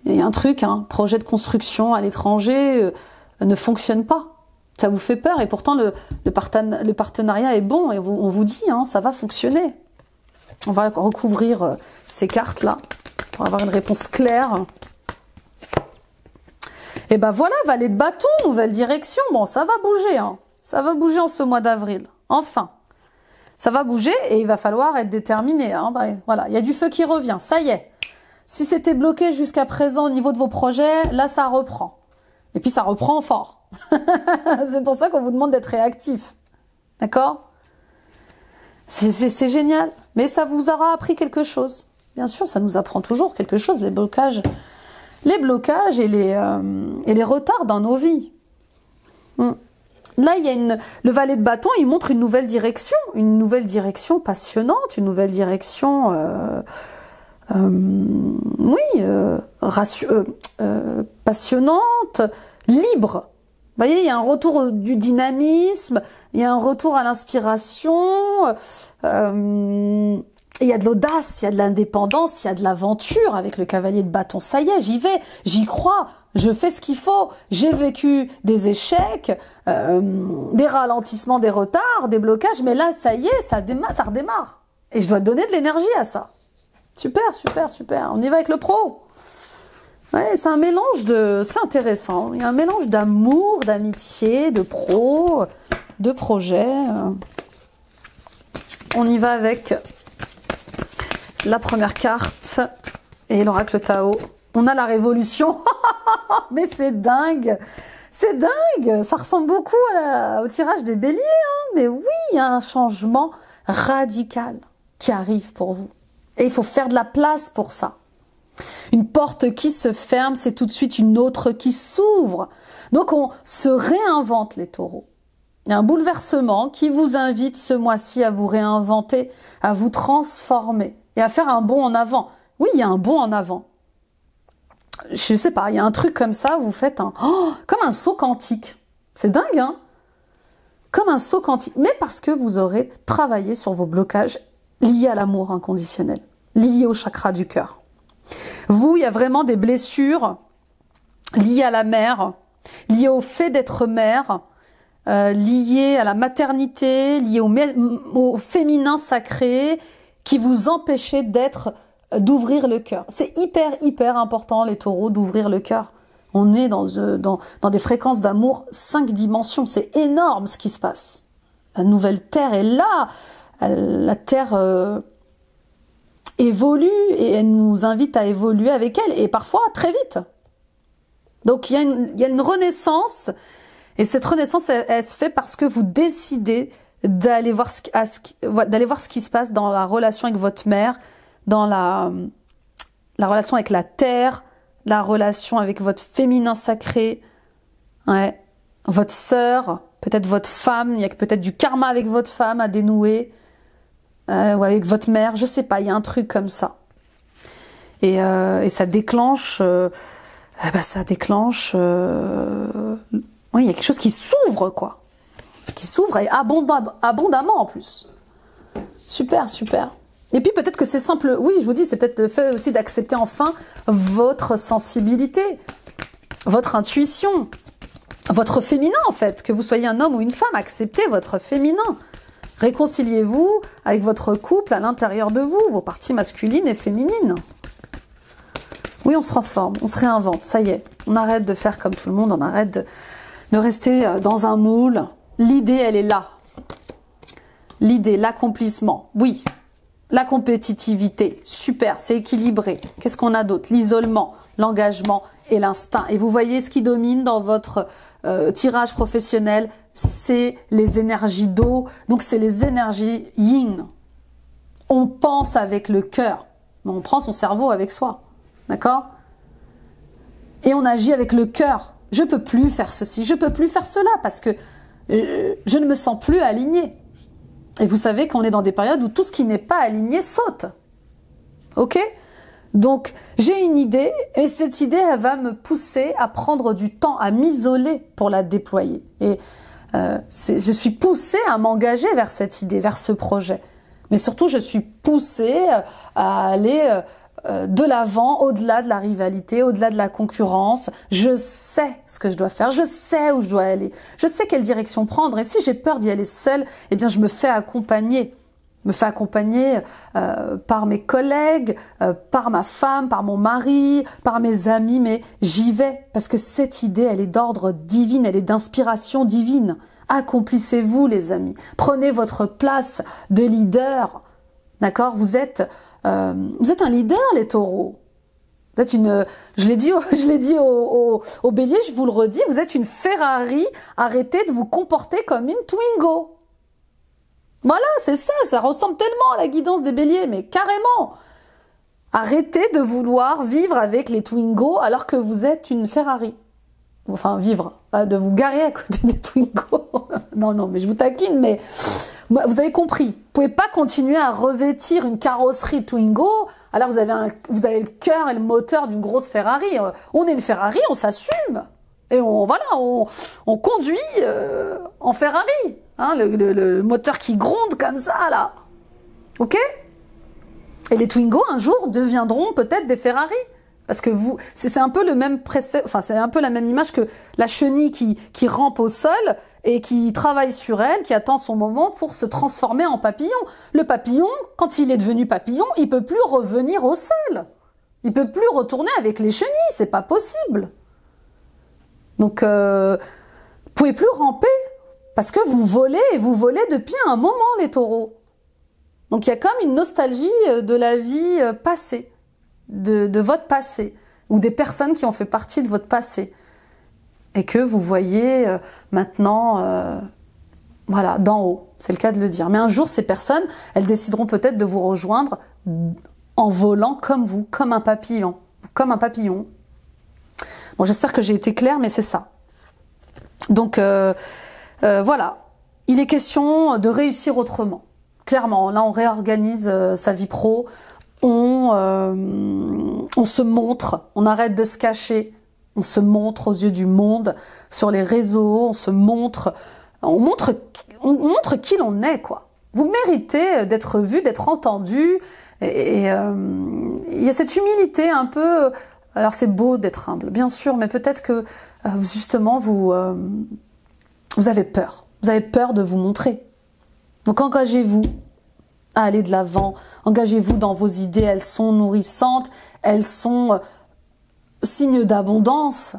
[SPEAKER 1] Il y a un truc, projet de construction à l'étranger ne fonctionne pas. Ça vous fait peur et pourtant le partenariat est bon et on vous dit, ça va fonctionner. On va recouvrir ces cartes-là pour avoir une réponse claire. Et ben voilà, valet de bâton, nouvelle direction. Bon, ça va bouger, ça va bouger en ce mois d'avril. Enfin, ça va bouger et il va falloir être déterminé. Voilà, il y a du feu qui revient, ça y est. Si c'était bloqué jusqu'à présent au niveau de vos projets, là ça reprend. Et puis ça reprend fort. C'est pour ça qu'on vous demande d'être réactif. D'accord? C'est génial. Mais ça vous aura appris quelque chose. Bien sûr, ça nous apprend toujours quelque chose, les blocages et les retards dans nos vies. Là, il y a le valet de bâton, il montre une nouvelle direction passionnante, une nouvelle direction, passionnante, libre. Vous voyez, il y a un retour du dynamisme, il y a un retour à l'inspiration, Et il y a de l'audace, il y a de l'indépendance, il y a de l'aventure avec le cavalier de bâton. Ça y est, j'y vais, j'y crois, je fais ce qu'il faut. J'ai vécu des échecs, des ralentissements, des retards, des blocages, mais là, ça y est, ça redémarre. Et je dois donner de l'énergie à ça. Super, super, super. On y va avec le pro. Ouais, c'est un mélange de... C'est intéressant. Il y a un mélange d'amour, d'amitié, de pro, de projet. On y va avec la première carte et l'oracle Tao. On a la révolution. Mais c'est dingue. C'est dingue. Ça ressemble beaucoup au tirage des béliers. Hein. Mais oui, il y a un changement radical qui arrive pour vous. Et il faut faire de la place pour ça. Une porte qui se ferme, c'est tout de suite une autre qui s'ouvre. Donc on se réinvente, les taureaux. Il y a un bouleversement qui vous invite ce mois-ci à vous réinventer, à vous transformer et à faire un bond en avant. Oui, il y a un bond en avant. Je sais pas, il y a un truc comme ça, vous faites comme un saut quantique. C'est dingue, hein? Comme un saut quantique. Mais parce que vous aurez travaillé sur vos blocages liés à l'amour inconditionnel, liés au chakra du cœur. Vous, il y a vraiment des blessures liées à la mère, liées au fait d'être mère, liées à la maternité, liées au féminin sacré, qui vous empêchaient d'ouvrir le cœur. C'est hyper, hyper important, les taureaux, d'ouvrir le cœur. On est dans des fréquences d'amour 5 dimensions. C'est énorme ce qui se passe. La nouvelle Terre est là. La Terre... évolue et elle nous invite à évoluer avec elle et parfois très vite. Donc il y a une renaissance et cette renaissance elle se fait parce que vous décidez d'aller voir ce qui se passe dans la relation avec votre mère, dans la relation avec la terre, la relation avec votre féminin sacré, ouais, votre sœur, peut-être votre femme, il y a peut-être du karma avec votre femme à dénouer. Ou avec votre mère, je sais pas, il y a un truc comme ça. Et ça déclenche... oui, il y a quelque chose qui s'ouvre, quoi. Qui s'ouvre et abondamment en plus. Super, super. Et puis peut-être que c'est simple... Oui, je vous dis, c'est peut-être le fait aussi d'accepter enfin votre sensibilité, votre intuition, votre féminin en fait. Que vous soyez un homme ou une femme, acceptez votre féminin. Réconciliez-vous avec votre couple à l'intérieur de vous, vos parties masculines et féminines. Oui, on se transforme, on se réinvente, ça y est. On arrête de faire comme tout le monde, on arrête de rester dans un moule. L'idée, elle est là. L'idée, l'accomplissement, oui. La compétitivité, super, c'est équilibré. Qu'est-ce qu'on a d'autre? L'isolement, l'engagement et l'instinct. Et vous voyez ce qui domine dans votre tirage professionnel, c'est les énergies d'eau, donc c'est les énergies yin. On pense avec le cœur, mais on prend son cerveau avec soi, d'accord? Et on agit avec le cœur. Je peux plus faire ceci, je peux plus faire cela, parce que je ne me sens plus alignée. Et vous savez qu'on est dans des périodes où tout ce qui n'est pas aligné saute. Ok? Donc, j'ai une idée, et cette idée, elle va me pousser à prendre du temps, à m'isoler pour la déployer. Et je suis poussée à m'engager vers cette idée, vers ce projet. Mais surtout, je suis poussée à aller de l'avant, au-delà de la rivalité, au-delà de la concurrence. Je sais ce que je dois faire, je sais où je dois aller, je sais quelle direction prendre. Et si j'ai peur d'y aller seule, eh bien, je me fais accompagner. Par mes collègues, par ma femme, par mon mari, par mes amis, mais j'y vais parce que cette idée, elle est d'ordre divin, elle est d'inspiration divine. Accomplissez-vous, les amis. Prenez votre place de leader. D'accord? Vous êtes un leader, les taureaux. Vous êtes je l'ai dit au bélier, je vous le redis, vous êtes une Ferrari. Arrêtez de vous comporter comme une Twingo. Voilà, c'est ça, ça ressemble tellement à la guidance des béliers, mais carrément. Arrêtez de vouloir vivre avec les Twingo alors que vous êtes une Ferrari. Enfin, vivre, de vous garer à côté des Twingo. Non, mais je vous taquine, mais vous avez compris. Vous pouvez pas continuer à revêtir une carrosserie Twingo alors vous avez le cœur et le moteur d'une grosse Ferrari. On est une Ferrari, on s'assume. Et on conduit en Ferrari. Hein, le moteur qui gronde comme ça, là. Ok? Et les Twingo, un jour, deviendront peut-être des Ferrari. Parce que vous, c'est un peu le même enfin, c'est un peu la même image que la chenille qui rampe au sol et qui travaille sur elle, qui attend son moment pour se transformer en papillon. Le papillon, quand il est devenu papillon, il peut plus revenir au sol. Il peut plus retourner avec les chenilles, c'est pas possible. Donc, vous pouvez plus ramper parce que vous volez et vous volez depuis un moment, les taureaux. Donc, il y a comme une nostalgie de la vie passée. De votre passé, ou des personnes qui ont fait partie de votre passé, et que vous voyez maintenant, voilà, d'en haut, c'est le cas de le dire. Mais un jour, ces personnes, elles décideront peut-être de vous rejoindre en volant comme vous, comme un papillon, comme un papillon. Bon, j'espère que j'ai été claire, mais c'est ça. Donc, voilà, il est question de réussir autrement. Clairement, là, on réorganise sa vie pro, on se montre, on arrête de se cacher, on se montre aux yeux du monde, sur les réseaux, on montre qui l'on est, quoi. Vous méritez d'être vu, d'être entendu, et il y a cette humilité un peu. Alors c'est beau d'être humble, bien sûr, mais peut-être que justement vous avez peur de vous montrer. Donc engagez-vous à aller de l'avant, engagez-vous dans vos idées, elles sont nourrissantes, elles sont signes d'abondance.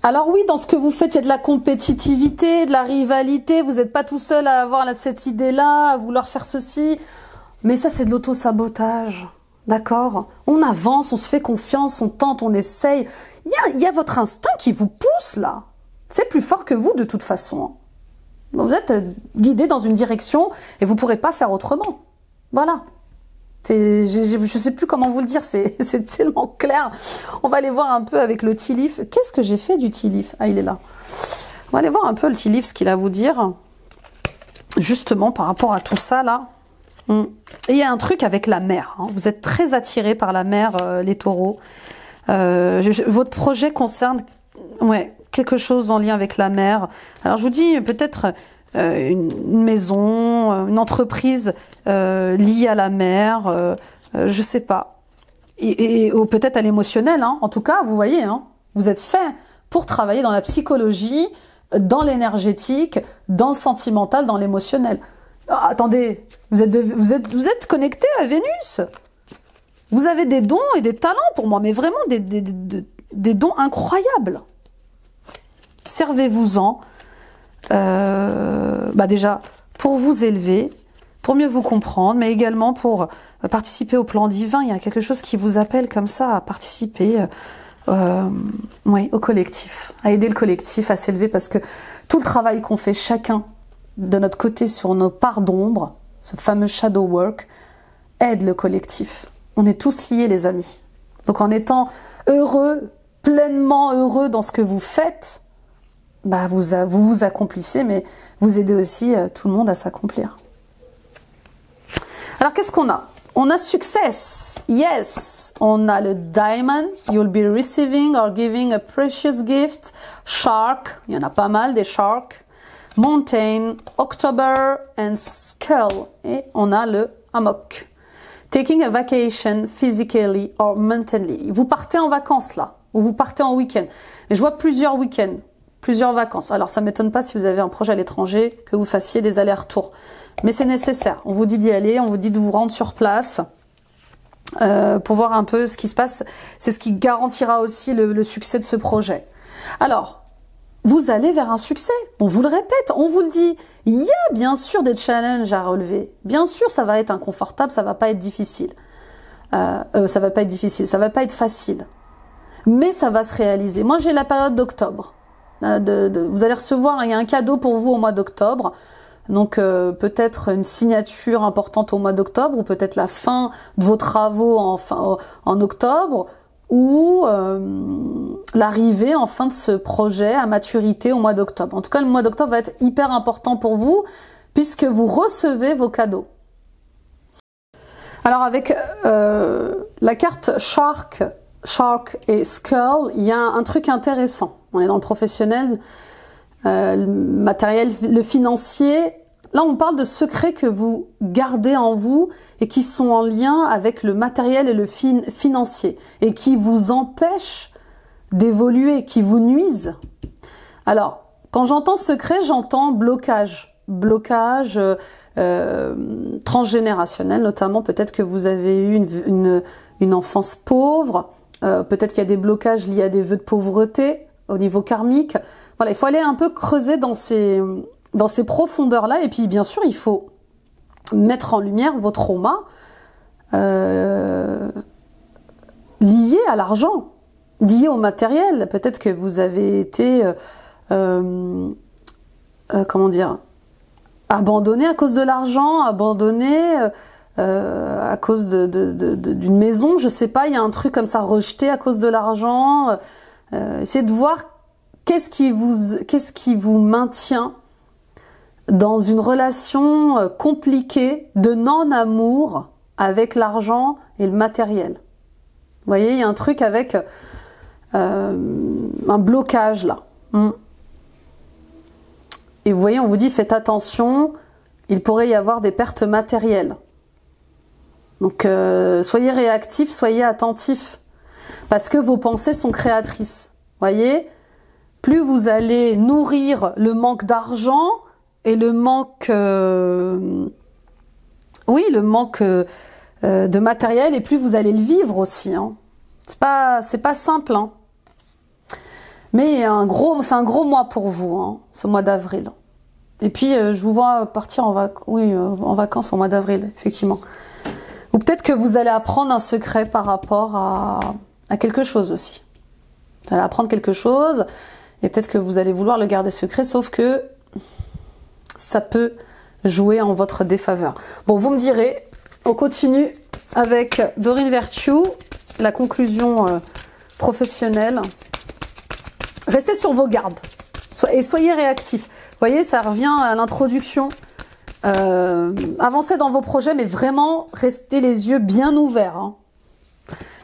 [SPEAKER 1] Alors oui, dans ce que vous faites, il y a de la compétitivité, de la rivalité, vous n'êtes pas tout seul à avoir cette idée-là, à vouloir faire ceci, mais ça c'est de l'auto-sabotage, d'accord? On avance, on se fait confiance, on tente, on essaye, il y a votre instinct qui vous pousse là, c'est plus fort que vous de toute façon. Vous êtes guidé dans une direction et vous ne pourrez pas faire autrement. Voilà. Je ne sais plus comment vous le dire, c'est tellement clair. On va aller voir un peu avec le tea leaf. Qu'est-ce que j'ai fait du tea leaf? Ah, il est là. On va aller voir un peu le tea leaf, ce qu'il a à vous dire. Justement, par rapport à tout ça, là. Et il y a un truc avec la mer. Hein. Vous êtes très attirés par la mer, les taureaux. Votre projet concerne... Ouais, quelque chose en lien avec la mer. Alors je vous dis peut-être une maison, une entreprise liée à la mer, je sais pas. Ou peut-être à l'émotionnel, hein. En tout cas, vous voyez, hein, vous êtes fait pour travailler dans la psychologie, dans l'énergétique, dans le sentimental, dans l'émotionnel. Ah, attendez, vous êtes connecté à Vénus. Vous avez des dons et des talents pour moi, mais vraiment des dons incroyables. Servez-vous-en, déjà pour vous élever, pour mieux vous comprendre, mais également pour participer au plan divin. Il y a quelque chose qui vous appelle comme ça à participer au collectif, à aider le collectif à s'élever, parce que tout le travail qu'on fait chacun de notre côté sur nos parts d'ombre, ce fameux shadow work, aide le collectif. On est tous liés, les amis. Donc en étant heureux, pleinement heureux dans ce que vous faites, vous vous accomplissez, mais vous aidez aussi tout le monde à s'accomplir. Alors, qu'est-ce qu'on a? On a success, yes. On a le diamond, you'll be receiving or giving a precious gift. Shark, il y en a pas mal des sharks. Mountain, October and skull. Et on a le hammock. Taking a vacation physically or mentally. Vous partez en vacances là, ou vous partez en week-end. Et je vois plusieurs week-ends. Plusieurs vacances. Alors, ça ne m'étonne pas si vous avez un projet à l'étranger, que vous fassiez des allers-retours. Mais c'est nécessaire. On vous dit d'y aller, on vous dit de vous rendre sur place pour voir un peu ce qui se passe. C'est ce qui garantira aussi le succès de ce projet. Alors, vous allez vers un succès. On vous le répète, on vous le dit. Il y a bien sûr des challenges à relever. Bien sûr, ça va être inconfortable, ça va pas être difficile. Ça va pas être facile. Mais ça va se réaliser. Moi, j'ai la période d'octobre. Vous allez recevoir, il y a un cadeau pour vous au mois d'octobre, donc peut-être une signature importante au mois d'octobre, ou peut-être la fin de vos travaux en octobre, ou l'arrivée en fin de ce projet à maturité au mois d'octobre. En tout cas, le mois d'octobre va être hyper important pour vous, puisque vous recevez vos cadeaux. Alors avec la carte Shark et Skull, il y a un truc intéressant. On est dans le professionnel, le matériel, le financier. Là, on parle de secrets que vous gardez en vous et qui sont en lien avec le matériel et le financier et qui vous empêchent d'évoluer, qui vous nuisent. Alors, quand j'entends secret, j'entends blocage. Blocage transgénérationnel, notamment peut-être que vous avez eu une enfance pauvre, peut-être qu'il y a des blocages liés à des vœux de pauvreté au niveau karmique. Voilà, il faut aller un peu creuser dans ces profondeurs-là. Et puis, bien sûr, il faut mettre en lumière vos traumas liés à l'argent, liés au matériel. Peut-être que vous avez été, comment dire, abandonné à cause de l'argent, abandonné à cause d'une maison, je sais pas, il y a un truc comme ça, rejeté à cause de l'argent. Essayez de voir qu'est-ce qui vous maintient dans une relation compliquée de non-amour avec l'argent et le matériel. Vous voyez, il y a un truc avec un blocage là. Et vous voyez, on vous dit, faites attention, il pourrait y avoir des pertes matérielles. Donc, soyez réactifs, soyez attentifs, parce que vos pensées sont créatrices. Vous voyez, plus vous allez nourrir le manque d'argent et le manque, le manque de matériel, et plus vous allez le vivre aussi. Hein. C'est pas simple. Hein. Mais c'est un gros mois pour vous, hein, ce mois d'avril. Et puis, je vous vois partir en vacances au mois d'avril, effectivement. Ou peut-être que vous allez apprendre un secret par rapport à quelque chose aussi. Vous allez apprendre quelque chose, et peut-être que vous allez vouloir le garder secret, sauf que ça peut jouer en votre défaveur. Bon, vous me direz, on continue avec Dorine Virtue, la conclusion professionnelle. Restez sur vos gardes et soyez réactifs. Vous voyez, ça revient à l'introduction. Avancez dans vos projets, mais vraiment, restez les yeux bien ouverts. Hein.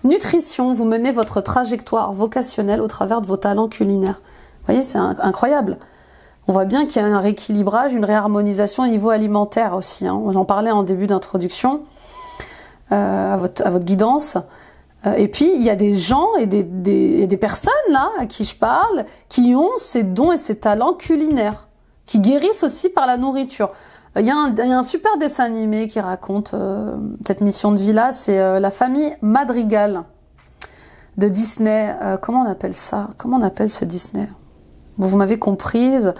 [SPEAKER 1] Nutrition, vous menez votre trajectoire vocationnelle au travers de vos talents culinaires. Vous voyez, c'est incroyable. On voit bien qu'il y a un rééquilibrage, une réharmonisation au niveau alimentaire aussi. Hein. J'en parlais en début d'introduction à votre guidance. Et puis, il y a des gens et des personnes là à qui je parle qui ont ces dons et ces talents culinaires, qui guérissent aussi par la nourriture. Il y a un super dessin animé qui raconte cette mission de vie-là, c'est la famille Madrigal de Disney. Comment on appelle ça? Comment on appelle ce Disney? Bon, vous m'avez comprise,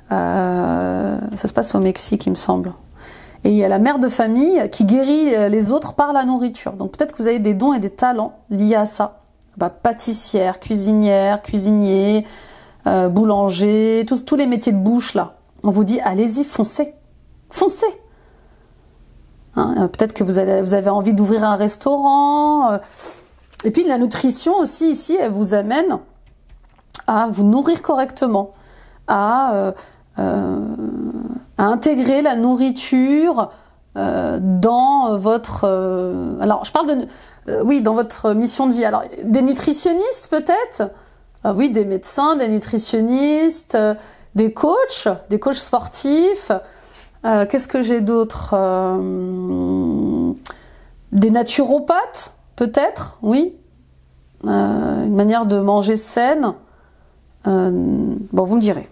[SPEAKER 1] ça se passe au Mexique, il me semble. Et il y a la mère de famille qui guérit les autres par la nourriture. Donc peut-être que vous avez des dons et des talents liés à ça. Pâtissière, cuisinière, cuisinier, boulanger, tous les métiers de bouche là. On vous dit, allez-y, foncez. Foncez. Hein, peut-être que vous avez envie d'ouvrir un restaurant. Et puis la nutrition aussi ici, elle vous amène à vous nourrir correctement, à intégrer la nourriture dans votre... alors, je parle de... dans votre mission de vie. Alors, des nutritionnistes peut-être, oui, des médecins, des nutritionnistes, des coachs sportifs. Qu'est-ce que j'ai d'autre? Des naturopathes, peut-être, oui. Une manière de manger saine. Bon, vous me direz.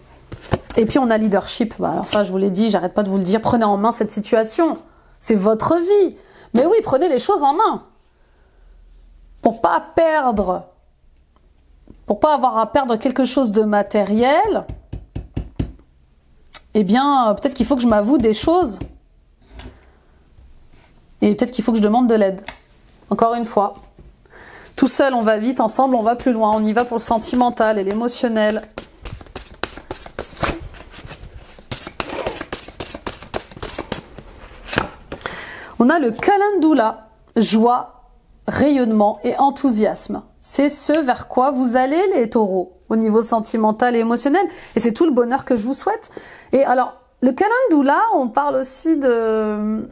[SPEAKER 1] Et puis on a leadership. Alors ça, je vous l'ai dit, j'arrête pas de vous le dire. Prenez en main cette situation. C'est votre vie. Mais oui, prenez les choses en main. Pour pas perdre, pour pas avoir à perdre quelque chose de matériel, eh bien, peut-être qu'il faut que je m'avoue des choses. Et peut-être qu'il faut que je demande de l'aide. Encore une fois. Tout seul, on va vite. Ensemble, on va plus loin. On y va pour le sentimental et l'émotionnel. On a le calendula, joie, rayonnement et enthousiasme. C'est ce vers quoi vous allez, les taureaux, au niveau sentimental et émotionnel. Et c'est tout le bonheur que je vous souhaite. Et alors, le calendula, on parle aussi de...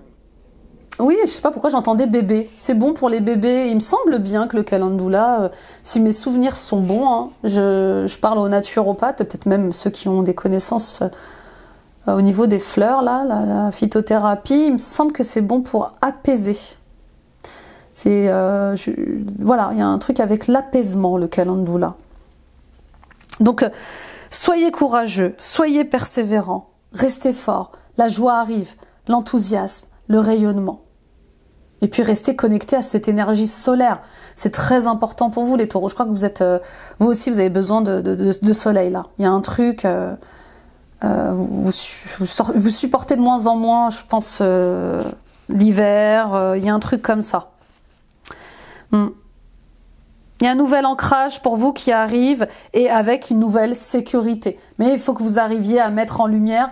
[SPEAKER 1] Oui, je sais pas pourquoi j'entendais bébé. C'est bon pour les bébés. Il me semble bien que le calendula, si mes souvenirs sont bons, hein, je parle aux naturopathes, peut-être même ceux qui ont des connaissances au niveau des fleurs, là, la phytothérapie, il me semble que c'est bon pour apaiser. C'est voilà, il y a un truc avec l'apaisement, le calendula. Donc, soyez courageux, soyez persévérants, restez forts. La joie arrive, l'enthousiasme, le rayonnement. Et puis, restez connectés à cette énergie solaire. C'est très important pour vous, les taureaux. Je crois que vous êtes, vous aussi, vous avez besoin de soleil, là. Il y a un truc, vous supportez de moins en moins, je pense, l'hiver. Il y a un truc comme ça. Il y a un nouvel ancrage pour vous qui arrive et avec une nouvelle sécurité. Mais il faut que vous arriviez à mettre en lumière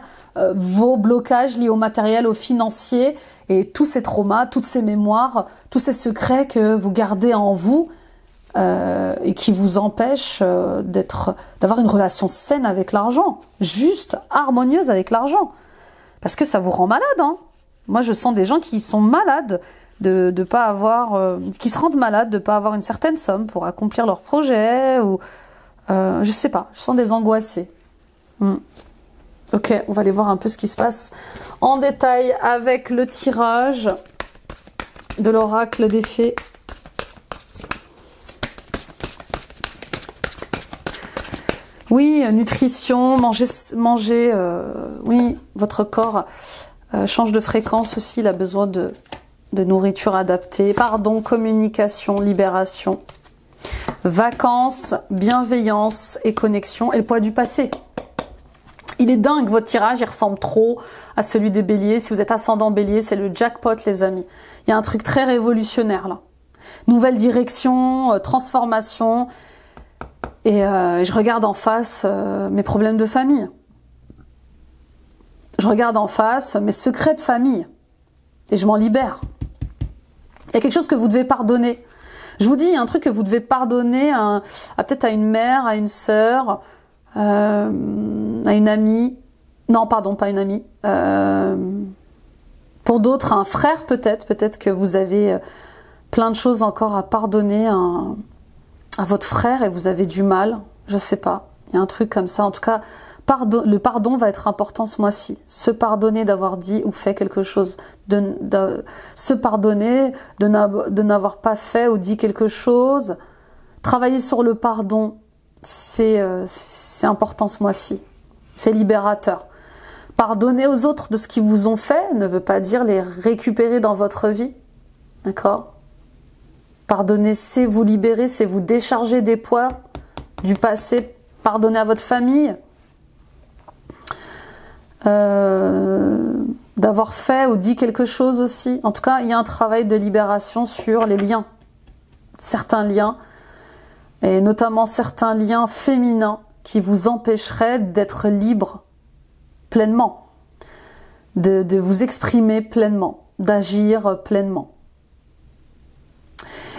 [SPEAKER 1] vos blocages liés au matériel, au financier et tous ces traumas, toutes ces mémoires, tous ces secrets que vous gardez en vous et qui vous empêchent d'avoir une relation saine avec l'argent, juste, harmonieuse avec l'argent. Parce que ça vous rend malade, hein. Moi, je sens des gens qui sont malades de pas avoir, qui se rendent malades de pas avoir une certaine somme pour accomplir leur projet ou je sais pas, je sens des angoissés. Ok, on va aller voir un peu ce qui se passe en détail avec le tirage de l'oracle des fées. Oui, nutrition, manger, oui, votre corps change de fréquence aussi, il a besoin de nourriture adaptée, pardon, communication, libération, vacances, bienveillance et connexion, et le poids du passé. Il est dingue, votre tirage, il ressemble trop à celui des béliers. Si vous êtes ascendant bélier, c'est le jackpot, les amis. Il y a un truc très révolutionnaire, là. Nouvelle direction, transformation, et je regarde en face mes problèmes de famille. Je regarde en face mes secrets de famille, et je m'en libère. Il y a quelque chose que vous devez pardonner. Je vous dis, il y a un truc que vous devez pardonner peut-être à une mère, à une sœur, à une amie. Non, pardon, pas une amie. Pour d'autres, un frère peut-être. Peut-être que vous avez plein de choses encore à pardonner à votre frère et vous avez du mal. Je sais pas. Il y a un truc comme ça. En tout cas, le pardon va être important ce mois-ci. Se pardonner d'avoir dit ou fait quelque chose. Se pardonner de n'avoir pas fait ou dit quelque chose. Travailler sur le pardon, c'est important ce mois-ci. C'est libérateur. Pardonner aux autres de ce qu'ils vous ont fait ne veut pas dire les récupérer dans votre vie. D'accord ? Pardonner, c'est vous libérer, c'est vous décharger des poids du passé. Pardonner à votre famille. D'avoir fait ou dit quelque chose aussi. En tout cas, il y a un travail de libération sur les liens. Certains liens, et notamment certains liens féminins qui vous empêcheraient d'être libre pleinement, de vous exprimer pleinement, d'agir pleinement.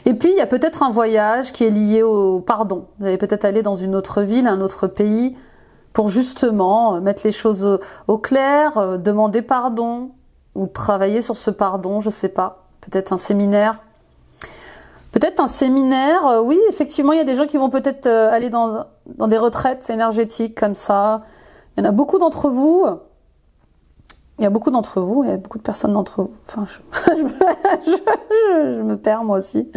[SPEAKER 1] Et puis, il y a peut-être un voyage qui est lié au pardon. Vous allez peut-être aller dans une autre ville, un autre pays, pour justement mettre les choses au clair, demander pardon, ou travailler sur ce pardon, je sais pas. Peut-être un séminaire. Peut-être un séminaire, oui, effectivement, il y a des gens qui vont peut-être aller dans des retraites énergétiques comme ça. Il y en a beaucoup d'entre vous. Il y a beaucoup d'entre vous, il y a beaucoup de personnes d'entre vous. Enfin, je me perds moi aussi.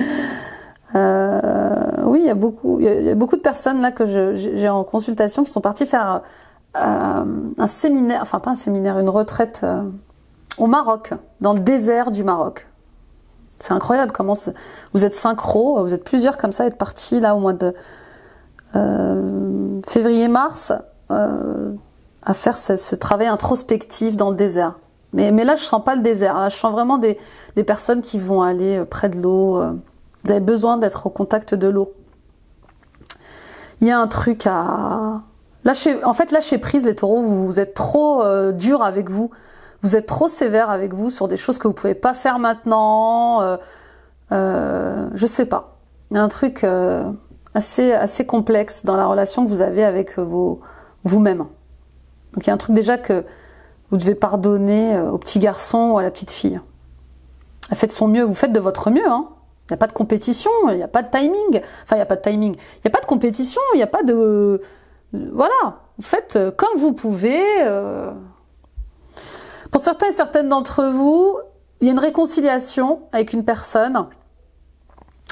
[SPEAKER 1] Oui, il y a beaucoup de personnes là que j'ai en consultation qui sont parties faire un séminaire, enfin pas un séminaire, une retraite au Maroc, dans le désert du Maroc. C'est incroyable comment vous êtes synchro, vous êtes plusieurs comme ça, être partis là au mois de février-mars à faire ce travail introspectif dans le désert. Mais là, je sens pas le désert. Là, je sens vraiment des personnes qui vont aller près de l'eau. Vous avez besoin d'être au contact de l'eau. Il y a un truc à lâcher. En fait, lâcher prise, les taureaux. Vous êtes trop dur avec vous. Vous êtes trop sévère avec vous sur des choses que vous pouvez pas faire maintenant. Je sais pas. Il y a un truc assez complexe dans la relation que vous avez avec vous-même. Donc il y a un truc déjà que vous devez pardonner au petit garçon ou à la petite fille. Elle fait de son mieux, vous faites de votre mieux. Hein. Il n'y a pas de compétition, il n'y a pas de timing. Enfin, il n'y a pas de timing. Il n'y a pas de compétition, il n'y a pas de... Voilà, vous faites comme vous pouvez. certains et certaines d'entre vous, il y a une réconciliation avec une personne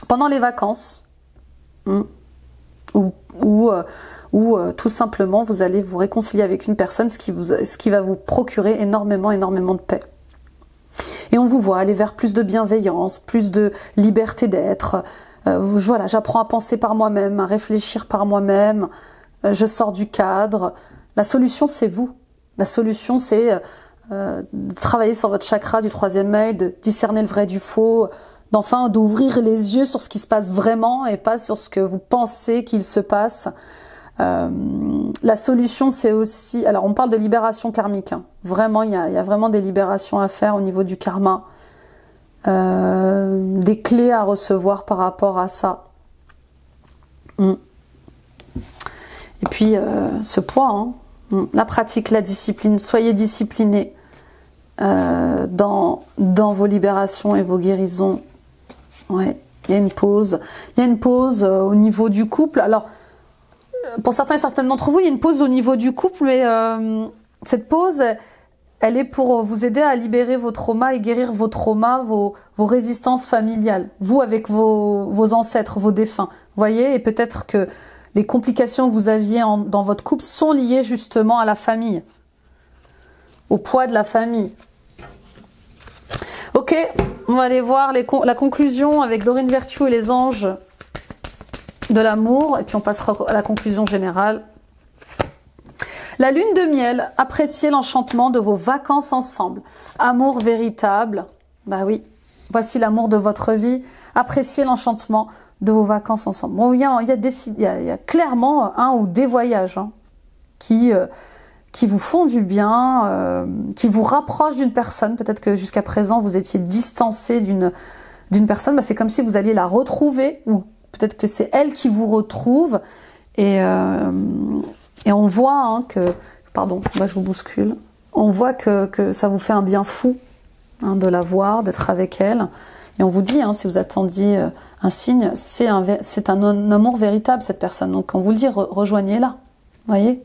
[SPEAKER 1] pendant les vacances. Ou tout simplement vous allez vous réconcilier avec une personne, ce qui va vous procurer énormément de paix. Et on vous voit aller vers plus de bienveillance, plus de liberté d'être. Voilà, j'apprends à penser par moi-même, à réfléchir par moi-même, je sors du cadre. La solution, c'est vous. La solution, c'est de travailler sur votre chakra du 3e œil, de discerner le vrai du faux, d'ouvrir les yeux sur ce qui se passe vraiment et pas sur ce que vous pensez qu'il se passe. La solution, c'est aussi... Alors, on parle de libération karmique. Hein. Vraiment, il y a vraiment des libérations à faire au niveau du karma. Des clés à recevoir par rapport à ça. Et puis, ce poids, hein. La pratique, la discipline. Soyez disciplinés dans vos libérations et vos guérisons. Ouais, il y a une pause. Il y a une pause au niveau du couple. Alors, pour certains et certaines d'entre vous, il y a une pause au niveau du couple, mais cette pause, elle est pour vous aider à libérer vos traumas et guérir vos traumas, vos résistances familiales. Vous, avec vos ancêtres, vos défunts. Voyez, et peut-être que les complications que vous aviez dans votre couple sont liées justement à la famille. Au poids de la famille. Ok, on va aller voir la conclusion avec Dorine Virtue et les anges de l'amour, et puis on passera à la conclusion générale. La lune de miel, appréciez l'enchantement de vos vacances ensemble. Amour véritable, bah oui, voici l'amour de votre vie. Appréciez l'enchantement de vos vacances ensemble. Bon, il y a clairement un ou des voyages hein, qui vous font du bien, qui vous rapprochent d'une personne. Peut-être que jusqu'à présent, vous étiez distancé d'une personne. Bah, c'est comme si vous alliez la retrouver, ou peut-être que c'est elle qui vous retrouve. Et on voit hein, que... Pardon, bah, je vous bouscule. On voit que ça vous fait un bien fou hein, de la voir, d'être avec elle. Et on vous dit, hein, si vous attendiez un signe, c'est un amour véritable, cette personne. Donc, on vous le dit, rejoignez-la. Voyez ?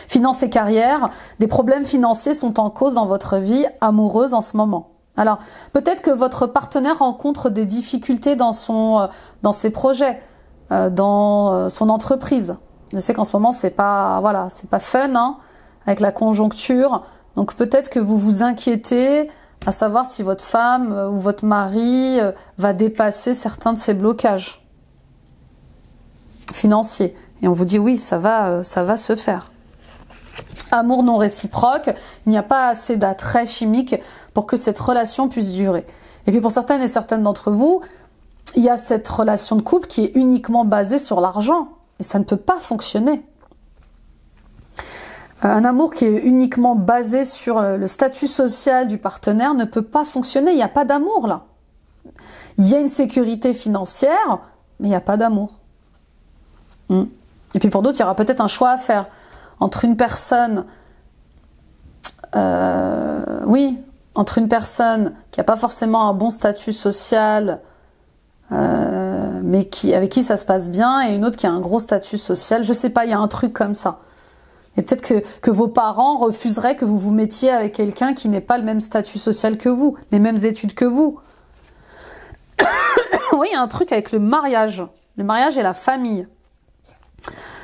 [SPEAKER 1] Finances et carrière, des problèmes financiers sont en cause dans votre vie amoureuse en ce moment. Alors, peut-être que votre partenaire rencontre des difficultés dans ses projets, dans son entreprise. Je sais qu'en ce moment, c'est pas fun, hein, avec la conjoncture. Donc, peut-être que vous vous inquiétez à savoir si votre femme ou votre mari va dépasser certains de ces blocages financiers. Et on vous dit, oui, ça va se faire. Amour non réciproque, il n'y a pas assez d'attrait chimique pour que cette relation puisse durer. Et puis pour certaines et certaines d'entre vous, il y a cette relation de couple qui est uniquement basée sur l'argent. Et ça ne peut pas fonctionner. Un amour qui est uniquement basé sur le statut social du partenaire ne peut pas fonctionner. Il n'y a pas d'amour là. Il y a une sécurité financière, mais il n'y a pas d'amour. Et puis pour d'autres, il y aura peut-être un choix à faire entre une personne, entre une personne qui n'a pas forcément un bon statut social, mais avec qui ça se passe bien, et une autre qui a un gros statut social. Je sais pas, il y a un truc comme ça. Et peut-être que vos parents refuseraient que vous vous mettiez avec quelqu'un qui n'est pas le même statut social que vous, les mêmes études que vous. Oui, il y a un truc avec le mariage et la famille.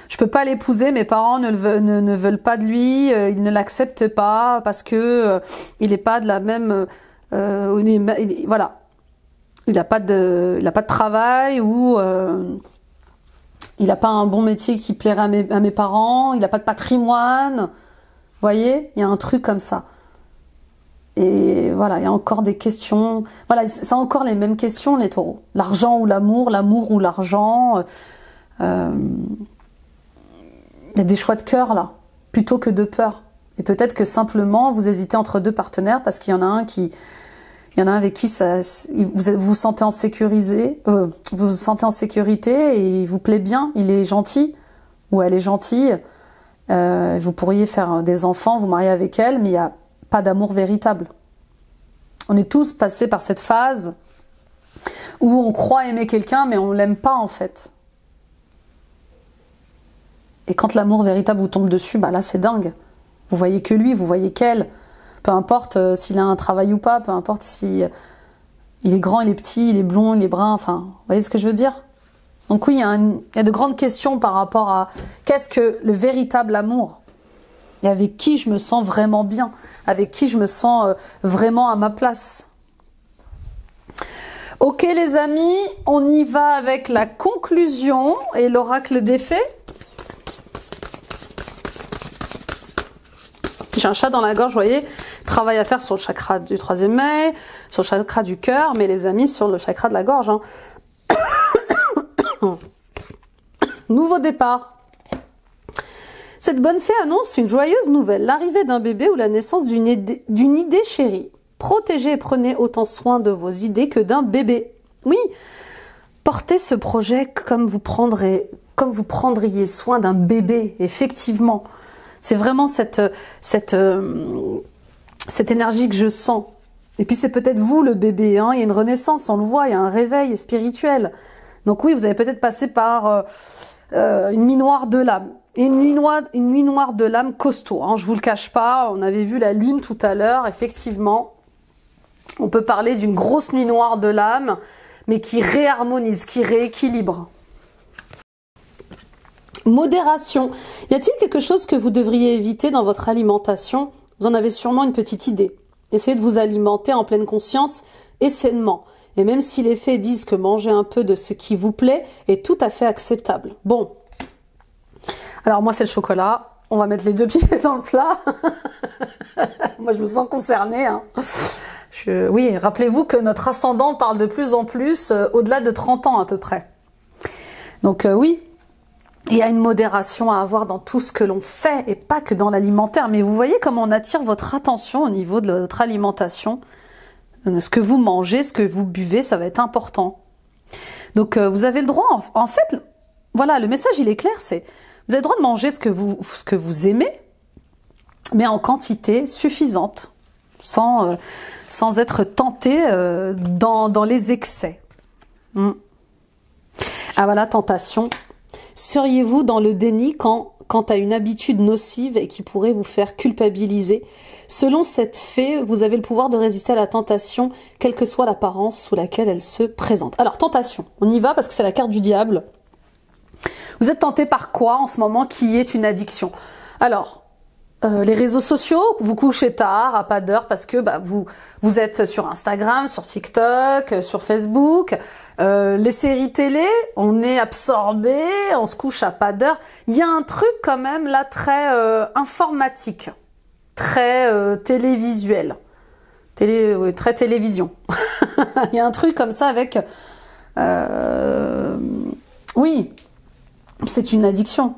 [SPEAKER 1] Je peux pas l'épouser, mes parents ne veulent pas de lui, ils ne l'acceptent pas parce que il n'est pas de la même, voilà, il n'a pas de travail, ou il n'a pas un bon métier qui plairait à mes parents, il n'a pas de patrimoine. Vous voyez, il y a un truc comme ça. Et voilà, il y a encore des questions. Voilà, c'est encore les mêmes questions, les taureaux. L'argent ou l'amour ou l'argent. Il y a des choix de cœur là, plutôt que de peur. Et peut-être que simplement vous hésitez entre deux partenaires parce qu'il y en a un avec qui vous vous sentez en sécurité, et il vous plaît bien, il est gentil ou elle est gentille. Vous pourriez faire des enfants, vous marier avec elle, mais il n'y a pas d'amour véritable. On est tous passés par cette phase où on croit aimer quelqu'un, mais on l'aime pas en fait. Et quand l'amour véritable vous tombe dessus, bah là c'est dingue. Vous voyez que lui, vous voyez qu'elle. Peu importe s'il a un travail ou pas, peu importe si il est grand, il est petit, il est blond, il est brun, enfin, vous voyez ce que je veux dire? Donc oui, il y a de grandes questions par rapport à qu'est-ce que le véritable amour? Et avec qui je me sens vraiment bien? Avec qui je me sens vraiment à ma place? Ok les amis, on y va avec la conclusion et l'oracle des faits. J'ai un chat dans la gorge, vous voyez, travail à faire sur le chakra du 3e œil, sur le chakra du cœur, mais les amis, sur le chakra de la gorge. Hein. Nouveau départ. Cette bonne fée annonce une joyeuse nouvelle, l'arrivée d'un bébé ou la naissance d'une idée chérie. Protégez et prenez autant soin de vos idées que d'un bébé. Oui, portez ce projet comme vous prendriez soin d'un bébé, effectivement. C'est vraiment cette énergie que je sens. Et puis c'est peut-être vous le bébé, hein. Il y a une renaissance, on le voit, il y a un réveil spirituel. Donc oui, vous avez peut-être passé par une nuit noire de l'âme. Et une nuit noire de l'âme costaud, hein, je vous le cache pas, on avait vu la lune tout à l'heure, effectivement. On peut parler d'une grosse nuit noire de l'âme, mais qui réharmonise, qui rééquilibre. Modération. Y a-t-il quelque chose que vous devriez éviter dans votre alimentation? Vous en avez sûrement une petite idée. Essayez de vous alimenter en pleine conscience et sainement. Et même si les faits disent que manger un peu de ce qui vous plaît est tout à fait acceptable. Bon. Alors moi c'est le chocolat. On va mettre les deux pieds dans le plat. Moi je me sens concernée. Hein. Oui, rappelez-vous que notre ascendant parle de plus en plus au-delà de 30 ans à peu près. Donc oui. Il y a une modération à avoir dans tout ce que l'on fait et pas que dans l'alimentaire. Mais vous voyez comment on attire votre attention au niveau de votre alimentation. Ce que vous mangez, ce que vous buvez, ça va être important. Donc vous avez le droit, en fait, voilà, le message il est clair, c'est vous avez le droit de manger ce que vous aimez, mais en quantité suffisante, sans être tenté dans les excès. Ah voilà, tentation. Seriez-vous dans le déni quant à une habitude nocive et qui pourrait vous faire culpabiliser? Selon cette fée, vous avez le pouvoir de résister à la tentation, quelle que soit l'apparence sous laquelle elle se présente. Alors, tentation, on y va parce que c'est la carte du diable. Vous êtes tenté par quoi en ce moment qui est une addiction? Alors, les réseaux sociaux, vous couchez tard, à pas d'heure, parce que vous êtes sur Instagram, sur TikTok, sur Facebook. Les séries télé, on est absorbé, on se couche à pas d'heure. Il y a un truc quand même là très informatique, très télévisuel, très télévision. Il y a un truc comme ça avec... oui, c'est une addiction.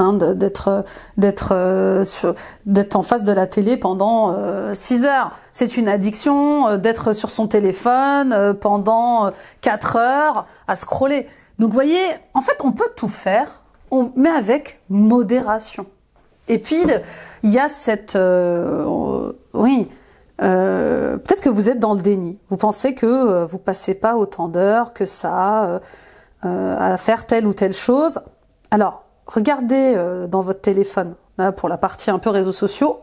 [SPEAKER 1] Hein, d'être en face de la télé pendant 6 heures. C'est une addiction d'être sur son téléphone pendant 4 heures à scroller. Donc vous voyez, en fait, on peut tout faire, mais avec modération. Et puis, il y a cette... oui, peut-être que vous êtes dans le déni. Vous pensez que vous passez pas autant d'heures que ça à faire telle ou telle chose. Alors, regardez dans votre téléphone, là, pour la partie un peu réseaux sociaux.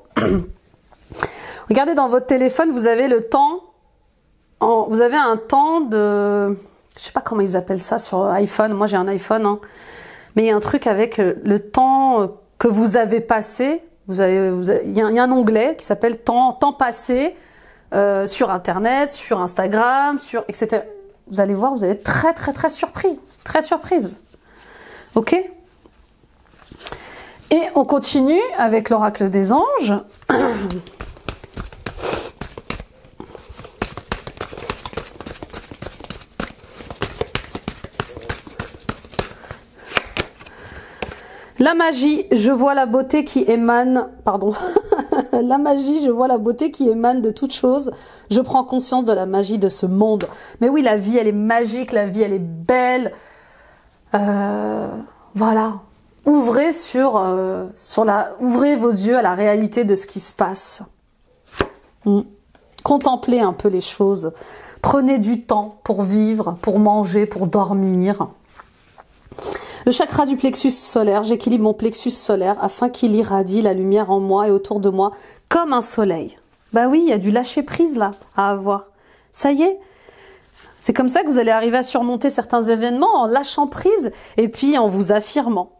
[SPEAKER 1] Regardez dans votre téléphone, vous avez le temps, vous avez un temps de, je sais pas comment ils appellent ça sur iPhone, moi j'ai un iPhone, hein. Mais il y a un truc avec le temps que vous avez passé, il y a un onglet qui s'appelle temps passé sur Internet, sur Instagram, etc. Vous allez voir, vous allez être très très très surpris, très surprise. Ok ? Et on continue avec l'oracle des anges. La magie, je vois la beauté qui émane... Pardon. La magie, je vois la beauté qui émane de toute chose. Je prends conscience de la magie de ce monde. Mais oui, la vie, elle est magique, la vie, elle est belle. Voilà. Ouvrez ouvrez vos yeux à la réalité de ce qui se passe. Contemplez un peu les choses. Prenez du temps pour vivre, pour manger, pour dormir. Le chakra du plexus solaire, j'équilibre mon plexus solaire afin qu'il irradie la lumière en moi et autour de moi comme un soleil. Bah oui, il y a du lâcher prise là à avoir. Ça y est. C'est comme ça que vous allez arriver à surmonter certains événements en lâchant prise et puis en vous affirmant.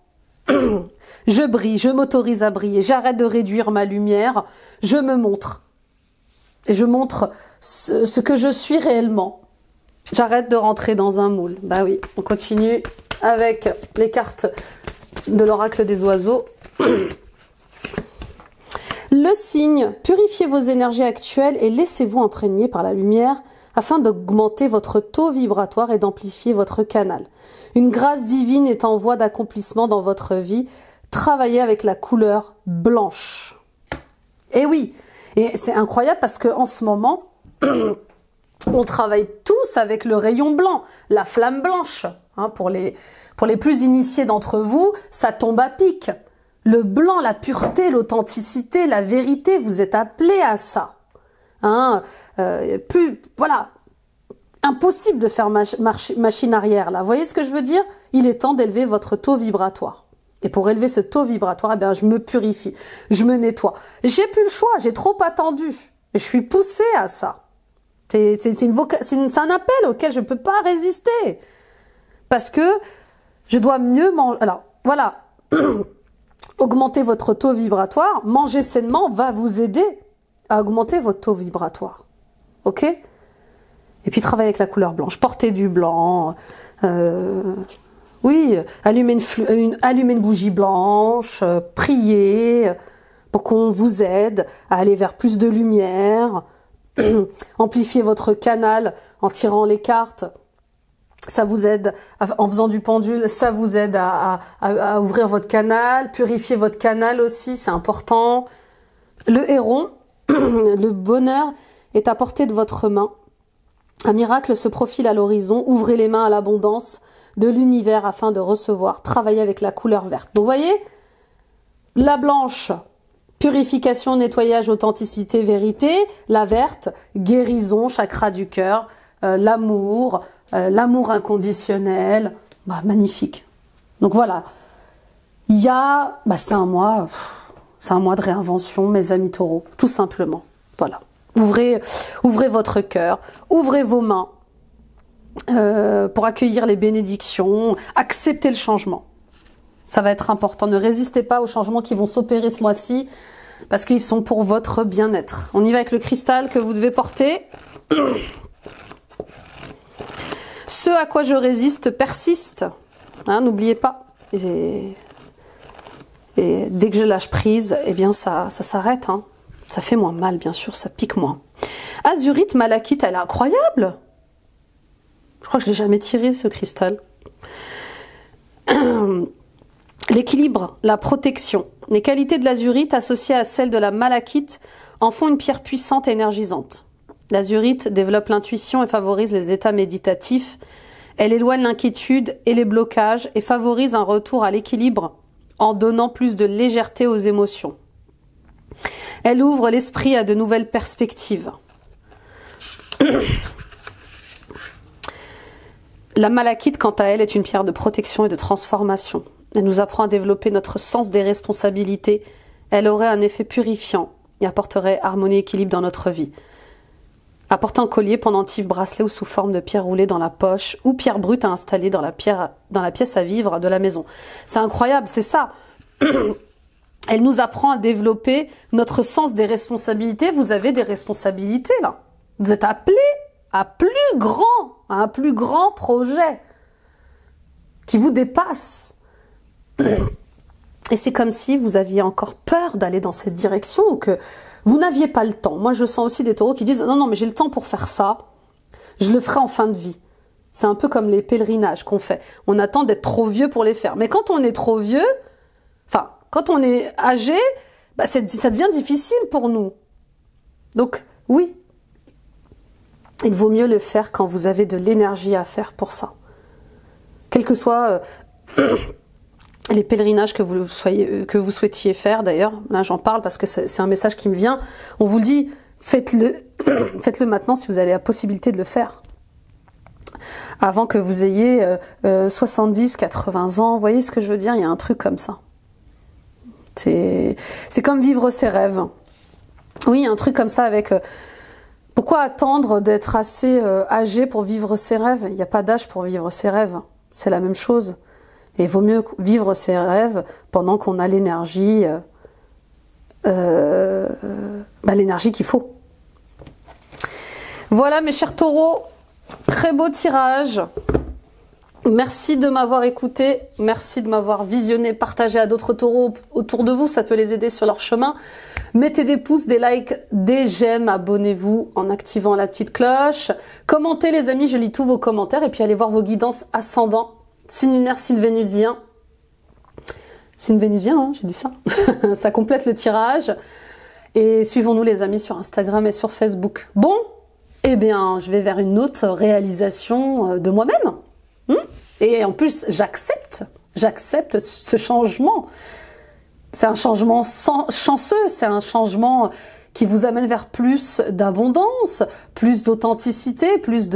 [SPEAKER 1] Je brille, je m'autorise à briller, j'arrête de réduire ma lumière, je me montre. Et je montre ce que je suis réellement. J'arrête de rentrer dans un moule. Bah oui, on continue avec les cartes de l'oracle des oiseaux. Le signe, purifiez vos énergies actuelles et laissez-vous imprégner par la lumière afin d'augmenter votre taux vibratoire et d'amplifier votre canal. Une grâce divine est en voie d'accomplissement dans votre vie. Travaillez avec la couleur blanche. Et oui, et c'est incroyable parce qu'en ce moment, on travaille tous avec le rayon blanc, la flamme blanche. Hein, pour les plus initiés d'entre vous, ça tombe à pic. Le blanc, la pureté, l'authenticité, la vérité, vous êtes appelés à ça. Hein, voilà, impossible de faire machine arrière là. Vous voyez ce que je veux dire? Il est temps d'élever votre taux vibratoire. Et pour élever ce taux vibratoire, eh bien, je me purifie, je me nettoie. J'ai plus le choix, j'ai trop attendu. Et je suis poussée à ça. C'est un appel auquel je ne peux pas résister. Parce que je dois mieux manger. Alors, voilà. Augmenter votre taux vibratoire, manger sainement va vous aider à augmenter votre taux vibratoire. Ok? Et puis travailler avec la couleur blanche. Porter du blanc. Oui, allumer une bougie blanche. Prier pour qu'on vous aide à aller vers plus de lumière. Amplifier votre canal en tirant les cartes. Ça vous aide, en faisant du pendule, ça vous aide à ouvrir votre canal, purifier votre canal aussi, c'est important. Le héron, le bonheur est à portée de votre main. Un miracle se profile à l'horizon, ouvrez les mains à l'abondance de l'univers afin de recevoir, travailler avec la couleur verte. Donc vous voyez, la blanche, purification, nettoyage, authenticité, vérité. La verte, guérison, chakra du cœur, l'amour, l'amour inconditionnel, bah, magnifique. Donc voilà, il y a, c'est un mois de réinvention, mes amis taureaux, tout simplement. Voilà, ouvrez votre cœur, ouvrez vos mains pour accueillir les bénédictions, acceptez le changement. Ça va être important, ne résistez pas aux changements qui vont s'opérer ce mois-ci, parce qu'ils sont pour votre bien-être. On y va avec le cristal que vous devez porter. Ce à quoi je résiste persiste. Hein, n'oubliez pas. Et dès que je lâche prise, eh bien ça s'arrête. Hein. Ça fait moins mal, bien sûr, ça pique moins. Azurite, malachite, elle est incroyable. Je crois que je l'ai jamais tiré, ce cristal. L'équilibre, la protection. Les qualités de l'azurite associées à celles de la malachite en font une pierre puissante et énergisante. L'azurite développe l'intuition et favorise les états méditatifs. Elle éloigne l'inquiétude et les blocages et favorise un retour à l'équilibre en donnant plus de légèreté aux émotions. Elle ouvre l'esprit à de nouvelles perspectives. La malachite, quant à elle, est une pierre de protection et de transformation. Elle nous apprend à développer notre sens des responsabilités. Elle aurait un effet purifiant et apporterait harmonie et équilibre dans notre vie. Apporter un collier, pendentif, bracelet ou sous forme de pierre roulée dans la poche ou pierre brute à installer dans la pièce à vivre de la maison. C'est incroyable, c'est ça. Elle nous apprend à développer notre sens des responsabilités. Vous avez des responsabilités là. Vous êtes appelés à un plus grand projet qui vous dépasse. Et c'est comme si vous aviez encore peur d'aller dans cette direction ou que vous n'aviez pas le temps. Moi, je sens aussi des taureaux qui disent « Non, mais j'ai le temps pour faire ça. Je le ferai en fin de vie. » C'est un peu comme les pèlerinages qu'on fait. On attend d'être trop vieux pour les faire. Mais quand on est trop vieux, quand on est âgé, ça devient difficile pour nous. Donc, oui, il vaut mieux le faire quand vous avez de l'énergie à faire pour ça. Quel que soit les pèlerinages que vous souhaitiez faire, d'ailleurs, là j'en parle parce que c'est un message qui me vient, on vous le dit, faites-le maintenant si vous avez la possibilité de le faire. Avant que vous ayez 70, 80 ans, vous voyez ce que je veux dire, il y a un truc comme ça. C'est comme vivre ses rêves. Oui, un truc comme ça avec... pourquoi attendre d'être assez âgé pour vivre ses rêves? Il n'y a pas d'âge pour vivre ses rêves. C'est la même chose. Et il vaut mieux vivre ses rêves pendant qu'on a l'énergie l'énergie qu'il faut. Voilà mes chers taureaux, très beau tirage. Merci de m'avoir écouté, merci de m'avoir visionné, partagé à d'autres taureaux autour de vous, ça peut les aider sur leur chemin. Mettez des pouces, des likes, des j'aime, abonnez-vous en activant la petite cloche. Commentez les amis, je lis tous vos commentaires et puis allez voir vos guidances ascendants, signe lunaire, signe vénusien. Signe vénusien, hein, j'ai dit ça. Ça complète le tirage. Et suivons-nous les amis sur Instagram et sur Facebook. Bon, eh bien, je vais vers une autre réalisation de moi-même. Et en plus, j'accepte ce changement. C'est un changement chanceux, c'est un changement qui vous amène vers plus d'abondance, plus d'authenticité, plus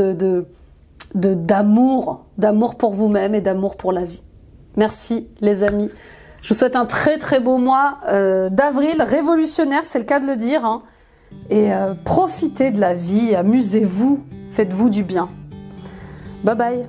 [SPEAKER 1] d'amour pour vous-même et d'amour pour la vie. Merci les amis. Je vous souhaite un très très beau mois d'avril, révolutionnaire, c'est le cas de le dire. Hein. Et profitez de la vie, amusez-vous, faites-vous du bien. Bye bye.